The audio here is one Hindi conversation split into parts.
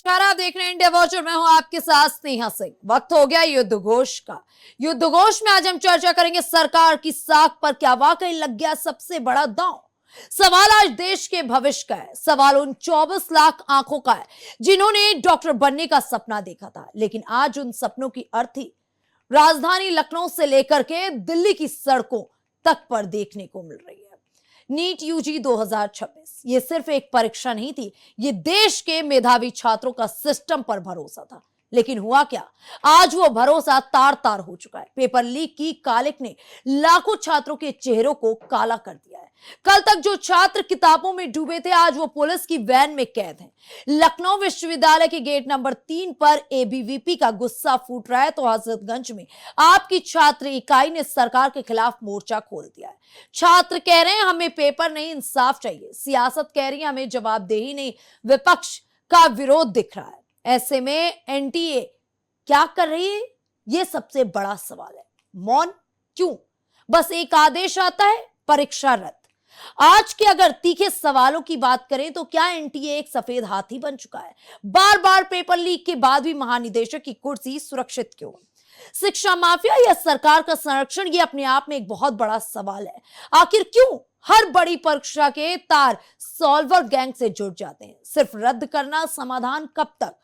नमस्कार, आप देख रहे हैं इंडिया वॉच और मैं हूं आपके साथ स्नेहा सिंह। वक्त हो गया युद्ध घोष का। युद्ध घोष में आज हम चर्चा करेंगे सरकार की साख पर क्या वाकई लग गया सबसे बड़ा दांव। सवाल आज देश के भविष्य का है। सवाल उन 24 लाख आंखों का है जिन्होंने डॉक्टर बनने का सपना देखा था, लेकिन आज उन सपनों की अर्थी राजधानी लखनऊ से लेकर के दिल्ली की सड़कों तक पर देखने को मिल रही है। नीट यूजी 2026 ये सिर्फ एक परीक्षा नहीं थी, ये देश के मेधावी छात्रों का सिस्टम पर भरोसा था। लेकिन हुआ क्या, आज वो भरोसा तार तार हो चुका है। पेपर लीक की कालिक ने लाखों छात्रों के चेहरों को काला कर दिया है। कल तक जो छात्र किताबों में डूबे थे, आज वो पुलिस की वैन में कैद हैं। लखनऊ विश्वविद्यालय के गेट नंबर 3 पर एबीवीपी का गुस्सा फूट रहा है तो हजरतगंज में आपकी छात्र इकाई ने सरकार के खिलाफ मोर्चा खोल दिया है। छात्र कह रहे हैं हमें पेपर नहीं, इंसाफ चाहिए। सियासत कह रही है हमें जवाबदेही नहीं, विपक्ष का विरोध दिख रहा है। ऐसे में एनटीए क्या कर रही है, यह सबसे बड़ा सवाल है। मौन क्यों? बस एक आदेश आता है, परीक्षा रद्द। आज के अगर तीखे सवालों की बात करें तो क्या एनटीए एक सफेद हाथी बन चुका है? बार बार पेपर लीक के बाद भी महानिदेशक की कुर्सी सुरक्षित क्यों? शिक्षा माफिया या सरकार का संरक्षण, ये अपने आप में एक बहुत बड़ा सवाल है। आखिर क्यों हर बड़ी परीक्षा के तार सॉल्वर गैंग से जुड़ जाते हैं? सिर्फ रद्द करना समाधान कब तक?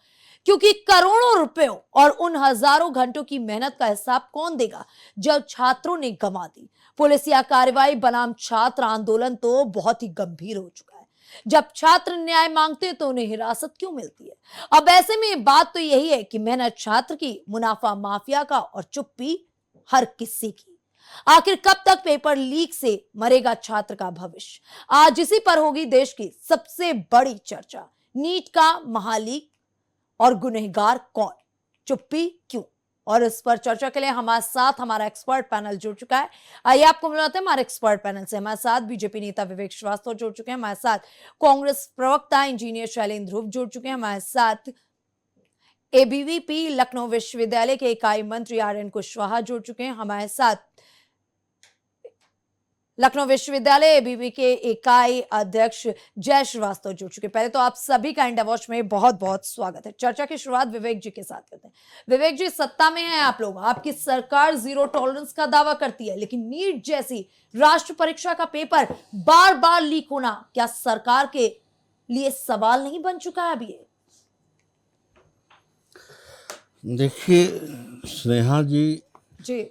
क्योंकि करोड़ों रुपयों और उन हजारों घंटों की मेहनत का हिसाब कौन देगा जब छात्रों ने गंवा दी? पुलिस या कार्रवाई बनाम छात्र आंदोलन तो बहुत ही गंभीर हो चुका है। जब छात्र न्याय मांगते हैं तो उन्हें हिरासत क्यों मिलती है? अब ऐसे में बात तो यही है कि मेहनत छात्र की, मुनाफा माफिया का और चुप्पी हर किसी की। आखिर कब तक पेपर लीक से मरेगा छात्र का भविष्य? आज इसी पर होगी देश की सबसे बड़ी चर्चा। नीट का महालीक और गुनहगार कौन, चुप्पी क्यों? और इस पर चर्चा के लिए हमारे साथ हमारा एक्सपर्ट पैनल जुड़ चुका है। आइए आपको मिलाते हैं हमारे एक्सपर्ट पैनल से। हमारे साथ बीजेपी नेता विवेक श्रीवास्तव जुड़ चुके हैं, हमारे साथ कांग्रेस प्रवक्ता इंजीनियर शैलेंद्र ध्रुव जुड़ चुके हैं, हमारे साथ एबीवीपी लखनऊ विश्वविद्यालय के इकाई मंत्री आर.एन. कुशवाहा जुड़ चुके हैं, हमारे साथ लखनऊ विश्वविद्यालय एबीवी के इकाई अध्यक्ष जय श्रीवास्तव जुड़ चुके। पहले तो आप सभी का इंडिया वॉच में बहुत बहुत स्वागत है। चर्चा की शुरुआत विवेक जी के साथ करते हैं। विवेक जी, सत्ता में हैं आप लोग, आपकी सरकार जीरो टॉलरेंस का दावा करती है, लेकिन नीट जैसी राष्ट्र परीक्षा का पेपर बार बार लीक होना क्या सरकार के लिए सवाल नहीं बन चुका है अभी? देखिए स्नेहा जी,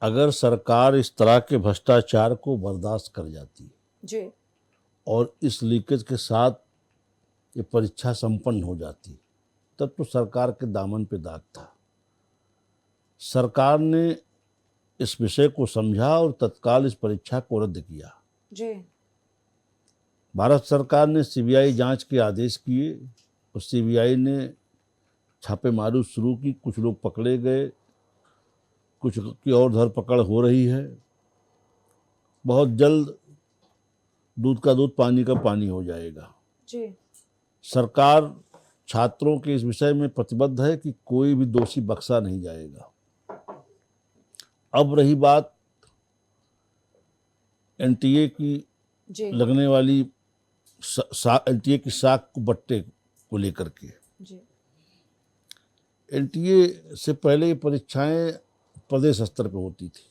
अगर सरकार इस तरह के भ्रष्टाचार को बर्दाश्त कर जाती जी और इस लीकेज के साथ ये परीक्षा संपन्न हो जाती तब तो सरकार के दामन पे दाग था। सरकार ने इस विषय को समझा और तत्काल इस परीक्षा को रद्द किया। जी भारत सरकार ने सीबीआई जांच के आदेश किए और सीबीआई ने छापेमारी शुरू की। कुछ लोग पकड़े गए, कुछ की और धरपकड़ हो रही है। बहुत जल्द दूध का दूध, पानी का पानी हो जाएगा। जी सरकार छात्रों के इस विषय में प्रतिबद्ध है कि कोई भी दोषी बख्शा नहीं जाएगा। अब रही बात एनटीए की लगने वाली एनटीए की साख को बट्टे को लेकर के। एनटीए से पहले ये परीक्षाएं प्रदेश स्तर पर होती थी।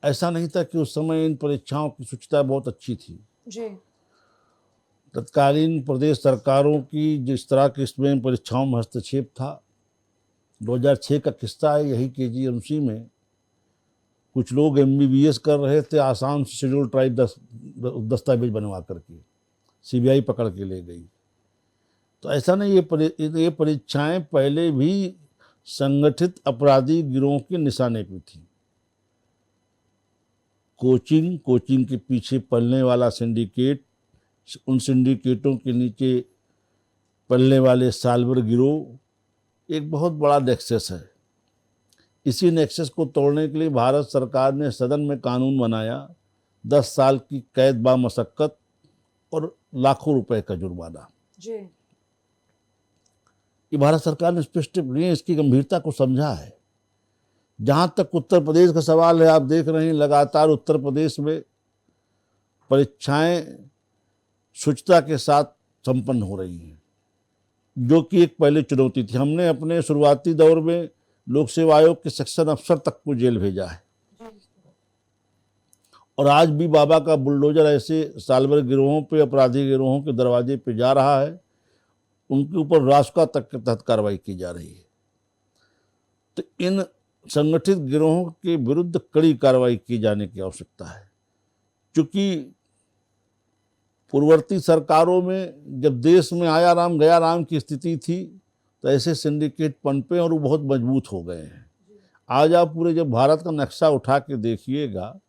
ऐसा नहीं था कि उस समय इन परीक्षाओं की शुचिता बहुत अच्छी थी। तत्कालीन प्रदेश सरकारों की जिस तरह के इसमें परीक्षाओं में हस्तक्षेप था, 2006 का किस्सा है। यही केजीएमसी में कुछ लोग एमबीबीएस कर रहे थे, आसाम से शेड्यूल ट्राइब दस्तावेज बनवा करके सीबीआई पकड़ के ले गई। तो ऐसा नहीं, ये परीक्षाएं पहले भी संगठित अपराधी गिरोह के निशाने पे थी। कोचिंग के पीछे पलने वाला सिंडिकेट, उन सिंडिकेटों के नीचे पलने वाले साल्वर गिरोह एक बहुत बड़ा नेक्सस है। इसी नेक्सस को तोड़ने के लिए भारत सरकार ने सदन में कानून बनाया, 10 साल की कैद बामशक्कत और लाखों रुपए का जुर्माना। ये भारत सरकार ने स्पष्टपणे इसकी गंभीरता को समझा है। जहाँ तक उत्तर प्रदेश का सवाल है, आप देख रहे हैं लगातार उत्तर प्रदेश में परीक्षाएं शुचिता के साथ संपन्न हो रही हैं। जो कि एक पहले चुनौती थी। हमने अपने शुरुआती दौर में लोक सेवा आयोग के सेक्शन अफसर तक को जेल भेजा है, और आज भी बाबा का बुलडोजर ऐसे सालभर गिरोहों पे, अपराधी गिरोहों के दरवाजे पे जा रहा है, उनके ऊपर रासुका तक के तहत कार्रवाई की जा रही है। तो इन संगठित गिरोहों के विरुद्ध कड़ी कार्रवाई की जाने की आवश्यकता है, क्योंकि पूर्ववर्ती सरकारों में जब देश में आया राम गया राम की स्थिति थी, तो ऐसे सिंडिकेट पनपे और वो बहुत मजबूत हो गए हैं। आज आप पूरे जब भारत का नक्शा उठा के देखिएगा,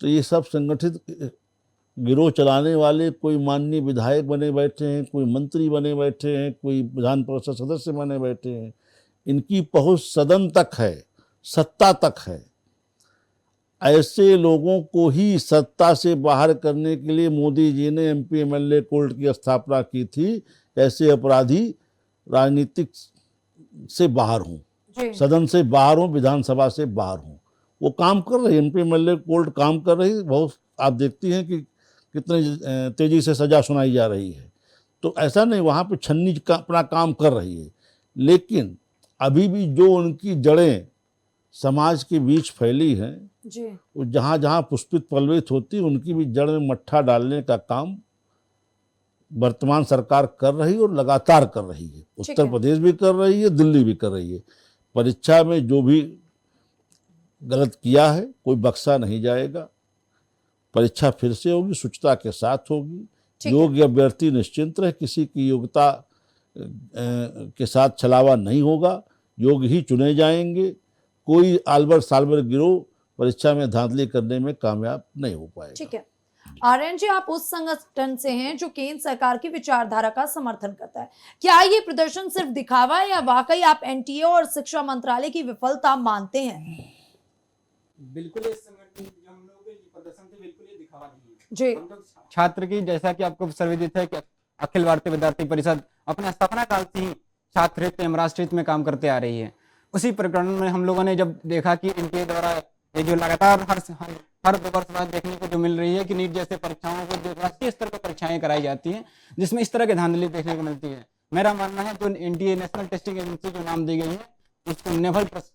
तो ये सब संगठित गिरोह चलाने वाले कोई माननीय विधायक बने बैठे हैं, कोई मंत्री बने बैठे हैं, कोई विधान परिषद सदस्य बने बैठे हैं। इनकी पहुंच सदन तक है, सत्ता तक है। ऐसे लोगों को ही सत्ता से बाहर करने के लिए मोदी जी ने एमपी एमएलए कोर्ट की स्थापना की थी। ऐसे अपराधी राजनीतिक से बाहर हों, सदन से बाहर हों, विधानसभा से बाहर हों। वो काम कर रही है, एमपी एमएलए कोर्ट काम कर रही है। बहुत आप देखती हैं कि कितने तेजी से सजा सुनाई जा रही है। तो ऐसा नहीं, वहाँ पे छन्नी का अपना काम कर रही है, लेकिन अभी भी जो उनकी जड़ें समाज के बीच फैली हैं, वो जहाँ जहाँ पुष्पित पल्लवित होती, उनकी भी जड़ में मट्ठा डालने का काम वर्तमान सरकार कर रही है और लगातार कर रही है। उत्तर प्रदेश भी कर रही है, दिल्ली भी कर रही है। परीक्षा में जो भी गलत किया है, कोई बख्शा नहीं जाएगा। परीक्षा फिर से होगी, शुचिता के साथ होगी। योग्य अभ्यर्थी निश्चिंत रहे, किसी की योग्यता के साथ छलावा नहीं होगा, योग्य ही चुने जाएंगे। कोई आलबर सालबर गिरोह परीक्षा में धांधली करने में कामयाब नहीं हो पाएगा। ठीक है। आर्यन जी, आप उस संगठन से हैं जो केंद्र सरकार की विचारधारा का समर्थन करता है। क्या ये प्रदर्शन सिर्फ दिखावा है या वाकई आप एनटीए और शिक्षा मंत्रालय की विफलता मानते हैं? बिल्कुल, इस संगठन हम लोग के प्रदर्शन से बिल्कुल ये दिखावा नहीं है जी। हम लोग छात्र की, जैसा कि आपको सर्वविदित है कि अखिल भारतीय विद्यार्थी परिषद अपने स्थापना काल से ही छात्र हित एवं राष्ट्र हित में काम करते आ रही है। उसी प्रकरण में हम लोगों ने जब देखा कि एनटीए द्वारा ये जो लगातार हर 2 वर्ष बाद देखने को जो मिल रही है कि नीट जैसे परीक्षाओं को, जो राष्ट्रीय स्तर पर परीक्षाएं कराई जाती हैं, जिसमें इस तरह की धांधली देखने को मिलती है। मेरा मानना है जो एनटीए नेशनल टेस्टिंग एजेंसी जो नाम दी गई है, उसको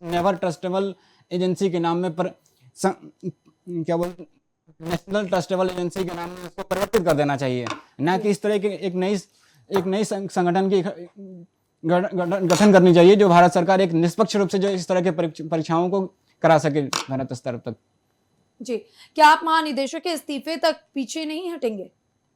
नेवर ट्रस्टेबल एजेंसी के नाम में नेशनल ट्रस्टेबल एजेंसी के नाम में उसको परिवर्तित कर देना चाहिए, ना कि इस तरह के एक नई संगठन की गठन करनी चाहिए जो भारत सरकार एक निष्पक्ष रूप से जो इस तरह के परीक्षाओं को करा सके भारत स्तर तक। जी, क्या आप महानिदेशक के इस्तीफे तक पीछे नहीं हटेंगे?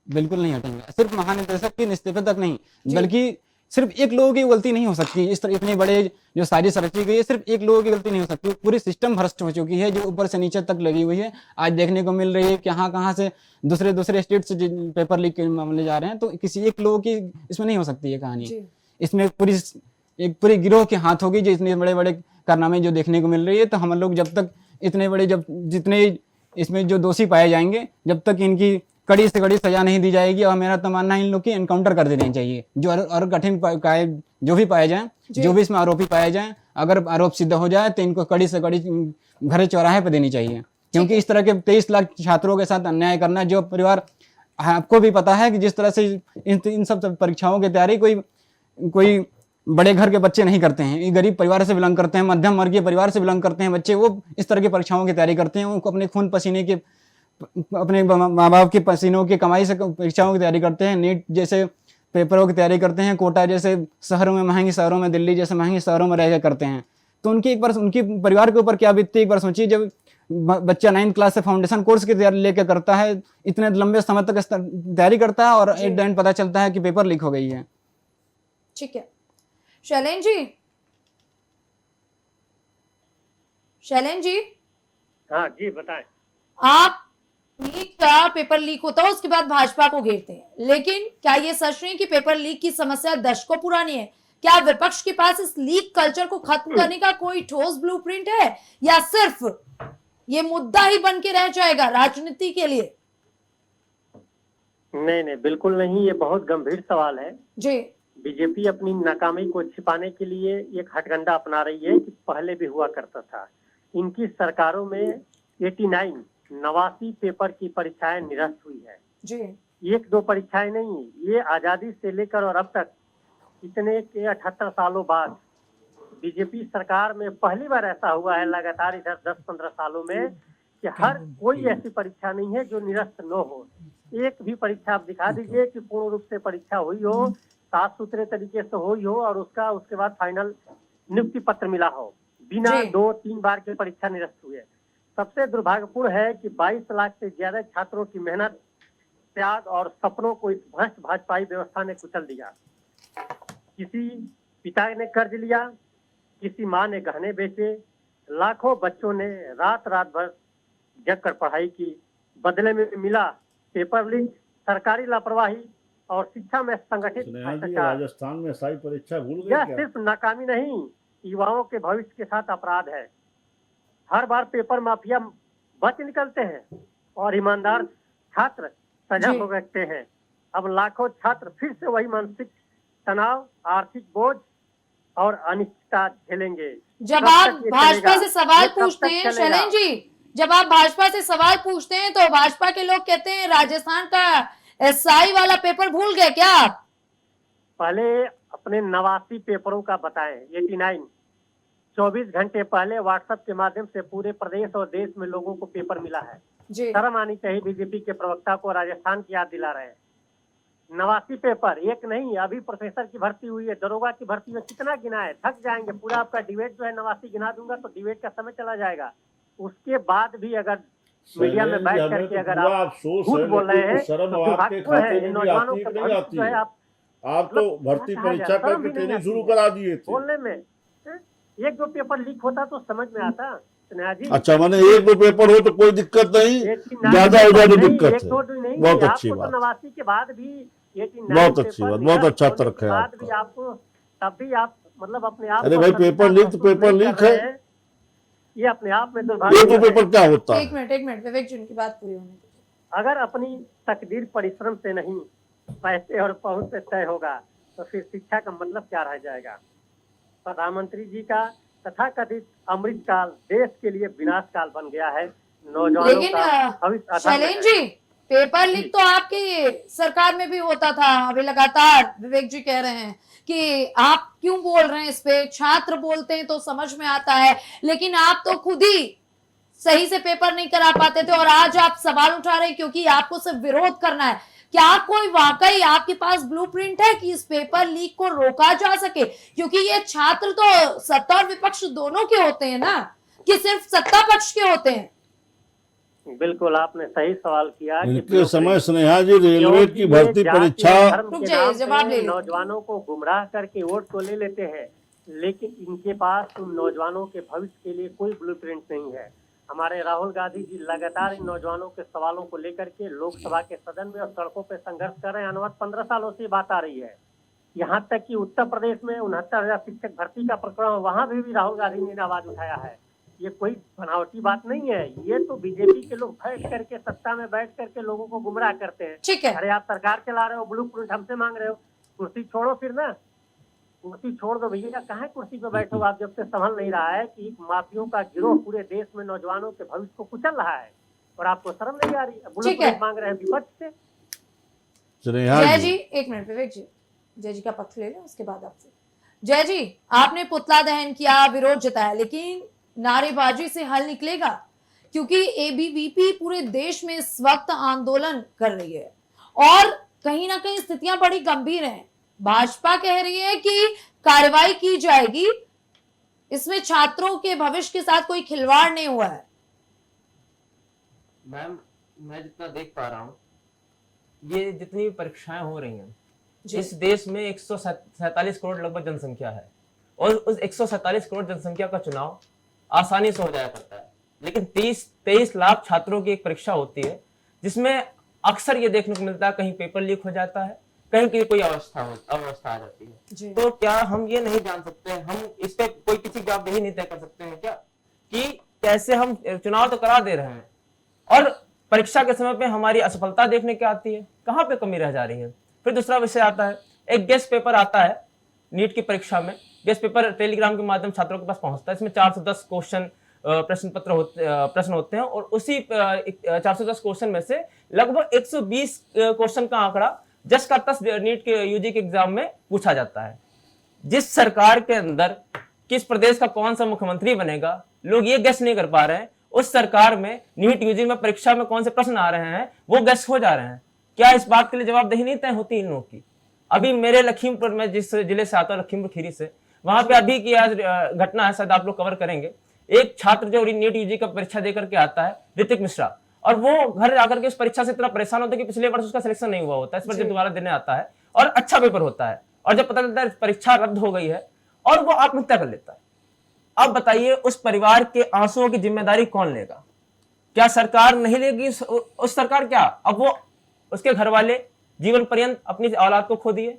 बिल्कुल नहीं हटेंगे। सिर्फ महानिदेशक के इस्तीफे तक नहीं, बल्कि सिर्फ एक लोगों की गलती नहीं हो सकती। इस तरह इतने बड़े जो साजिश रची गई है, सिर्फ एक लोगों की गलती नहीं हो सकती। पूरी सिस्टम भ्रष्ट हो चुकी है, जो ऊपर से नीचे तक लगी हुई है। आज देखने को मिल रही है कि कहाँ से दूसरे स्टेट से पेपर लीक के मामले जा रहे हैं, तो किसी एक लोगों की इसमें नहीं हो सकती है कहानी। इसमें एक पूरी गिरोह के हाथ होगी जो इतने बड़े बड़े कारनामे जो देखने को मिल रही है। तो हम लोग जब तक इतने बड़े जितने इसमें जो दोषी पाए जाएंगे, जब तक इनकी कड़ी से कड़ी सजा नहीं दी जाएगी, और मेरा तो मानना है इन लोग की एनकाउंटर कर देनी चाहिए। जो और कठिन जो भी पाए जाएं, जो भी इसमें आरोपी पाए जाएं, अगर आरोप सिद्ध हो जाए तो इनको कड़ी से कड़ी घर चौराहे पर देनी चाहिए। क्योंकि इस तरह के 23 लाख छात्रों के साथ अन्याय करना, जो परिवार, आपको भी पता है कि जिस तरह से इन सब परीक्षाओं की तैयारी कोई बड़े घर के बच्चे नहीं करते हैं, ये गरीब परिवार से बिलोंग करते हैं, मध्यम वर्गीय परिवार से बिलोंग करते हैं बच्चे, वो इस तरह की परीक्षाओं की तैयारी करते हैं। उनको अपने खून पसीने के, अपने माँ बाप के पसीनों की कमाई से परीक्षाओं की तैयारी करते हैं। नीट जैसे पेपरों की तैयारी करते हैं, कोटा जैसे शहरों में, महंगे शहरों में, दिल्ली जैसे महंगे शहरों में रहकर करते हैं। तो उनकी एक बार उनकी परिवार के ऊपर क्या बीतती है, एक बार सोचिए। जब बच्चा 9th क्लास से फाउंडेशन कोर्स की तैयारी लेकर करता है, इतने लंबे समय तक तैयारी करता है, और एट द एंड पता चलता है कि पेपर लीक हो गई है। ठीक है। शैलेन जी। हाँ जी, बताएं। आप नीट का पेपर लीक होता है, उसके बाद भाजपा को घेरते हैं, लेकिन क्या ये सच नहीं कि पेपर लीक की समस्या दशकों पुरानी है? क्या विपक्ष के पास इस लीक कल्चर को खत्म करने का कोई ठोस ब्लूप्रिंट है, या सिर्फ ये मुद्दा ही बन के रह जाएगा राजनीति के लिए? नहीं, बिल्कुल नहीं। ये बहुत गंभीर सवाल है जी। बीजेपी अपनी नाकामी को छिपाने के लिए एक हथकंडा अपना रही है कि पहले भी हुआ करता था। इनकी सरकारों में 89 पेपर की परीक्षाएं निरस्त हुई है जी। 1-2 परीक्षाएं नहीं, ये आजादी से लेकर और अब तक इतने के 78 सालों बाद बीजेपी सरकार में पहली बार ऐसा हुआ है लगातार इधर 10-15 सालों में कि हर कोई ऐसी परीक्षा नहीं है जो निरस्त न हो। एक भी परीक्षा आप दिखा दीजिए कि पूर्ण रूप से परीक्षा हुई हो, साफ सुथरे तरीके से हुई हो और उसके बाद फाइनल नियुक्ति पत्र मिला हो, बिना 2-3 बार की परीक्षा निरस्त हुए। सबसे दुर्भाग्यपूर्ण है कि 22 लाख से ज्यादा छात्रों की मेहनत, त्याग और सपनों को इस भ्रष्ट भाजपाई व्यवस्था ने कुचल दिया। किसी पिता ने कर्ज लिया, किसी माँ ने गहने बेचे, लाखों बच्चों ने रात भर जग कर पढ़ाई की, बदले में मिला पेपर लीक, सरकारी लापरवाही और शिक्षा में संगठित भ्रष्टाचार। राजस्थान में सारी परीक्षा भूल गए यह क्या? सिर्फ नाकामी नहीं, युवाओं के भविष्य के साथ अपराध है। हर बार पेपर माफिया बच निकलते हैं और ईमानदार छात्र सजा भुगतते हैं। अब लाखों छात्र फिर से वही मानसिक तनाव, आर्थिक बोझ और अनिश्चितता झेलेंगे। जब आप भाजपा से सवाल पूछते हैं शैलेंद्र जी, जब आप भाजपा से सवाल पूछते हैं तो भाजपा के लोग कहते हैं राजस्थान का एसआई वाला पेपर भूल गए क्या आप? पहले अपने 89 पेपरों का बताएं। 89 24 घंटे पहले व्हाट्सएप के माध्यम से पूरे प्रदेश और देश में लोगों को पेपर मिला है। शर्म आनी चाहिए बीजेपी के प्रवक्ता को, राजस्थान की याद दिला रहे हैं। 89 पेपर, एक नहीं, अभी प्रोफेसर की भर्ती हुई है, दरोगा की भर्ती में कितना गिना है, थक जाएंगे। पूरा आपका डिबेट जो है 89 गिना दूंगा तो डिबेट का समय चला जाएगा। उसके बाद भी अगर मीडिया में बैठ करके अगर आप झूठ बोल रहे हैं तो दुर्भाग्यपूर्ण है। नौजवानों का भविष्य जो है आप तो भर्ती परीक्षा करके ट्रेनिंग शुरू करा दिए थे। बोलने में एक दो पेपर लीक होता तो समझ में आता। अच्छा, मैंने 1-2 पेपर हो तो कोई दिक्कत नहीं, ज्यादा हो जाए तो दिक्कत है। बहुत अच्छी बात, 89 के बाद भी बहुत अच्छी बात, बहुत अच्छा तर्क है आपका। आपको तब भी आप मतलब अपने आप, अरे भाई पेपर लीक तो पेपर लीक है, ये अपने आप में दुर्भाग्य। ये तो पेपर क्या होता है? एक मिनट विवेक जी उनकी बात पूरी होने दीजिए। अगर अपनी तकदीर परिश्रम से नहीं पैसे और पहुंच से तय होगा तो फिर शिक्षा का मतलब क्या रह जाएगा? प्रधानमंत्री जी का तथाकथित अमृत काल देश के लिए विनाश काल बन गया है। नौजवानों का भविष्य। शैलेंद्र जी, पेपर लीक तो आपकी सरकार में भी होता था, अभी लगातार विवेक जी कह रहे हैं कि आप क्यों बोल रहे हैं इस पे, छात्र बोलते हैं तो समझ में आता है, लेकिन आप तो खुद ही सही से पेपर नहीं करा पाते थे और आज आप सवाल उठा रहे हैं क्योंकि आपको सिर्फ विरोध करना है। क्या कोई वाकई आपके पास ब्लूप्रिंट है कि इस पेपर लीक को रोका जा सके? क्योंकि ये छात्र तो सत्ता और विपक्ष दोनों के होते हैं ना, कि सिर्फ सत्ता पक्ष के होते हैं? बिल्कुल, आपने सही सवाल किया। इनके समय स्नेहा जी रेलवे की भर्ती परीक्षा जवाब ले, नौजवानों को गुमराह करके वोट तो ले लेते हैं, लेकिन इनके पास उन नौजवानों के भविष्य के लिए कोई ब्लूप्रिंट नहीं है। हमारे राहुल गांधी जी लगातार इन नौजवानों के सवालों को लेकर के लोकसभा के सदन में और सड़कों पर संघर्ष कर रहे हैं। अनुवाद 15 सालों से बात आ रही है। यहाँ तक कि उत्तर प्रदेश में 69,000 शिक्षक भर्ती का प्रकरण, वहां भी राहुल गांधी ने आवाज उठाया है। ये कोई बनावटी बात नहीं है, ये तो बीजेपी के लोग बैठ करके सत्ता में बैठ करके लोगों को गुमराह करते हैं। ठीक है, अरे आप सरकार चला रहे हो, ब्लूप्रिंट हमसे मांग रहे हो, कुर्सी छोड़ो फिर ना, कुर्सी छोड़ दो भैया, कहाँ कुर्सी पे बैठो आप जब से संभल नहीं रहा है कि माफियों का गिरोह पूरे देश में नौजवानों के भविष्य को कुचल रहा है और आपको शर्म नहीं आ रही? ब्लूप्रिंट मांग रहे हैं विपक्ष से। जय जी, एक मिनट विवेक जी, जय जी का पक्ष ले लें उसके बाद आपसे। जय जी, आपने पुतला दहन किया, विरोध जताया, लेकिन नारेबाजी से हल निकलेगा? क्योंकि एबीवीपी पूरे देश में इस वक्त आंदोलन कर रही है और कहीं ना कहीं स्थितियां बड़ी गंभीर हैं। भाजपा कह रही है कि कार्रवाई की जाएगी, इसमें छात्रों के भविष्य के साथ कोई खिलवाड़ नहीं हुआ है। मैम, मैं जितना देख पा रहा हूँ, ये जितनी परीक्षाएं हो रही हैं, इस देश में 147 करोड़ लगभग जनसंख्या है और उस 147 करोड़ जनसंख्या का चुनाव आसानी से हो जाया करता है। लेकिन 23 लाख छात्रों की एक परीक्षा होती है जिसमें अक्सर ये देखने को मिलता है कहीं पेपर लीक हो जाता है, कहीं की कोई अवस्था आ जाती है। तो क्या हम ये नहीं जान सकते, हम इस पे कोई किसी जवाबदेही नहीं तय कर सकते हैं क्या कि कैसे हम चुनाव तो करा दे रहे हैं और परीक्षा के समय पे हमारी असफलता देखने की आती है, कहाँ पे कमी रह जा रही है? फिर दूसरा विषय आता है, एक गेस्ट पेपर आता है नीट की परीक्षा में। गेस्ट पेपर टेलीग्राम के माध्यम छात्रों के पास पहुंचता है। इसमें 410 क्वेश्चन प्रश्न होते हैं और उसी 410 क्वेश्चन में से लगभग 120 क्वेश्चन का आंकड़ा जस्ट का तस नीट के यूजी के एग्जाम में पूछा जाता है। जिस सरकार के अंदर किस प्रदेश का कौन सा मुख्यमंत्री बनेगा, लोग ये गेस नहीं कर पा रहे हैं। उस सरकार में नीट यूजी में परीक्षा में कौन से प्रश्न आ रहे हैं वो गेस हो जा रहे हैं। क्या इस बात के लिए जवाबदेही नहीं तय होती इन लोगों की? अभी मेरे लखीमपुर में, जिस जिले से आता हूं, लखीमपुर खीरी से, वहां पे अभी की आज घटना है, शायद आप लोग कवर करेंगे। एक छात्र जो नीट यूजी का परीक्षा देकर के आता है, ऋतिक मिश्रा, और वो घर जाकर के उस परीक्षा से इतना परेशान होता है कि पिछले वर्ष उसका सिलेक्शन नहीं हुआ होता है, इस पर जब दोबारा देने आता है और अच्छा पेपर होता है, और जब पता चलता है परीक्षा रद्द हो गई है और वो आत्महत्या कर लेता है। अब बताइए उस परिवार के आंसुओं की जिम्मेदारी कौन लेगा? क्या सरकार नहीं लेगी? उस सरकार क्या, अब वो उसके घर वाले जीवन पर्यंत अपनी औलाद को खो दिए।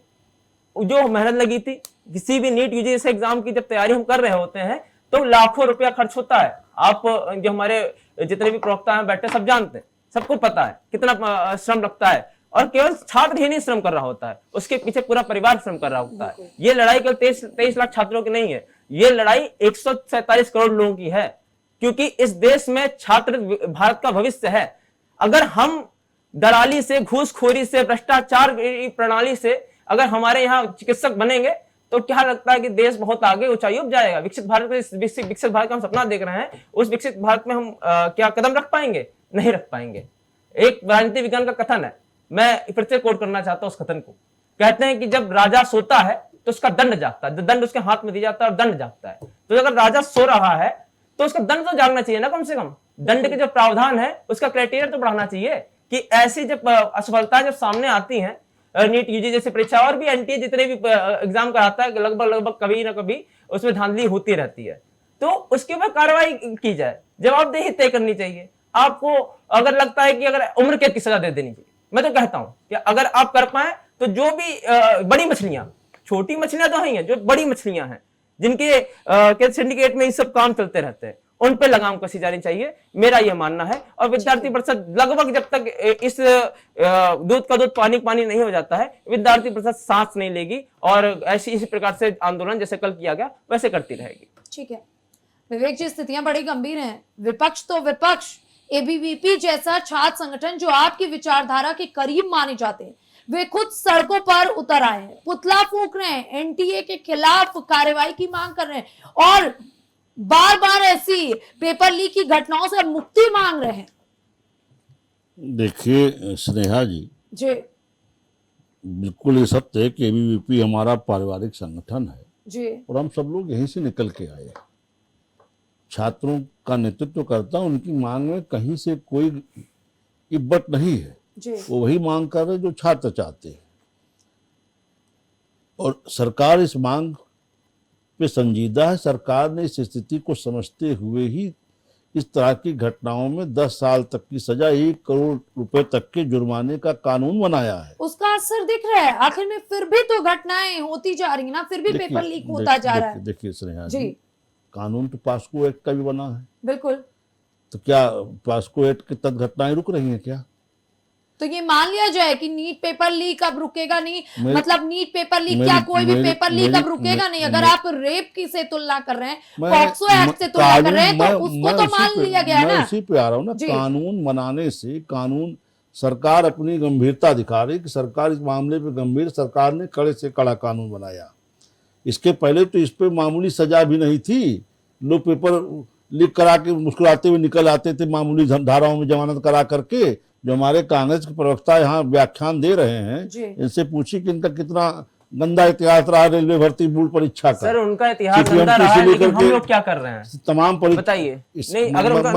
जो मेहनत लगी थी, किसी भी नीट यूजी जैसे एग्जाम की जब तैयारी हम कर रहे होते हैं तो लाखों रुपया खर्च होता है। आप जो हमारे जितने भी प्रवक्ता हैं बैठे सब जानते हैं, सबको पता है कितना श्रम लगता है। और केवल छात्र ही नहीं श्रम कर रहा होता है, उसके पीछे पूरा परिवार श्रम कर रहा होता है। ये लड़ाई केवल 23 लाख छात्रों की नहीं है, ये लड़ाई 147 करोड़ लोगों की है, क्योंकि इस देश में छात्र भारत का भविष्य है। अगर हम दलाली से, घूसखोरी से, भ्रष्टाचार प्रणाली से अगर हमारे यहाँ चिकित्सक बनेंगे तो क्या लगता है कि देश बहुत आगे ऊंचाइयों पर जाएगा? विकसित भारत का हम सपना देख रहे हैं, उस विकसित भारत में हम क्या कदम रख पाएंगे? नहीं रख पाएंगे। एक राजनीति विज्ञान का कथन है, मैं फिर से कोट करना चाहता हूं उस कथन को। कहते हैं कि जब राजा सोता है तो उसका दंड जागता है, दंड उसके हाथ में दिया जाता है और दंड जागता है। तो अगर राजा सो रहा है तो उसका दंड तो जागना चाहिए ना, कम से कम दंड के जो प्रावधान है उसका क्राइटेरिया तो बढ़ाना चाहिए कि ऐसी जब असफलताएं जब सामने आती हैं, नीट यूजी जैसे परीक्षा और भी एनटीए जितने भी एग्जाम कराता है, लगभग कभी ना कभी उसमें धांधली होती रहती है, तो उसके ऊपर कार्रवाई की जाए, जवाबदेही तय करनी चाहिए। आपको अगर लगता है कि अगर उम्र कैद की सजा दे देनी चाहिए, मैं तो कहता हूं कि अगर आप कर पाए तो जो भी बड़ी मछलियां, छोटी मछलियां तो हैं, जो बड़ी मछलियां हैं जिनके सिंडिकेट में ये सब काम चलते रहते हैं, उन पे लगाम कसी जानी चाहिए, मेरा यह मानना है। और विद्यार्थी परिषद लगभग जब तक इस दूध का दूध पानी पानी नहीं हो जाता है, विद्यार्थी परिषद सांस नहीं लेगी और इसी प्रकार से आंदोलन जैसे कल किया गया वैसे करती रहेगी। ठीक है विवेक जी, स्थितियां बड़ी गंभीर हैं। विपक्ष तो विपक्ष, एबीवीपी जैसा छात्र संगठन जो आपकी विचारधारा के करीब माने जाते हैं, वे खुद सड़कों पर उतर आए हैं, पुतला फूंक रहे हैं, एनटीए के खिलाफ कार्रवाई की मांग कर रहे हैं और बार बार ऐसी पेपर लीक की घटनाओं से मुक्ति मांग रहे हैं। देखिए स्नेहा जी, बिल्कुल ये सत्य है कि एबीवीपी हमारा पारिवारिक संगठन है जी, और हम सब लोग यहीं से निकल के आए हैं। छात्रों का नेतृत्व करता, उनकी मांग में कहीं से कोई इब्बत नहीं है जी। वो वही मांग कर रहे जो छात्र चाहते हैं, और सरकार इस मांग पे संजीदा है। सरकार ने इस स्थिति को समझते हुए ही इस तरह की घटनाओं में 10 साल तक की सजा, 1 करोड़ रुपए तक के जुर्माने का कानून बनाया है। उसका असर दिख रहा है, आखिर में फिर भी तो घटनाएं होती जा रही ना, फिर भी पेपर लीक होता जा रहा है। देखिए स्नेहा जी, कानून तो पास्को एक्ट का भी बना है, बिल्कुल। तो क्या पास्को एक्ट के तहत घटनाएं रुक रही हैं क्या? तो ये मान लिया जाए कि नीट पेपर लीक अब रुकेगा नहीं, मतलब नीट पेपर लीक क्या कोई भी पेपर लीक अब रुकेगा नहीं? अगर आप रेप की से तुलना कर रहे हैं, पॉक्सो एक्ट से तुलना कर रहे हैं, तो उसको तो मान लिया गया ना। मैं उसी पे आ रहा हूँ ना, कानून बनाने से, कानून सरकार अपनी गंभीरता दिखा रही कि सरकार इस मामले पे गंभीर, सरकार ने कड़े से कड़ा कानून बनाया। इसके पहले तो इस पे मामूली सजा भी नहीं थी, लोग पेपर लीक करा के मुस्कुराते हुए निकल आते थे मामूली धाराओं में जमानत करा करके। जो हमारे कांग्रेस के प्रवक्ता यहाँ व्याख्यान दे रहे हैं, इनसे पूछिए कि इनका कितना गंदा इतिहास रहा रेलवे भर्ती बोर्ड परीक्षा का। सर उनका इतिहास गंदा रहा है, लेकिन हम लोग क्या कर रहे हैं? तमाम बताइए। नहीं, अगर उनका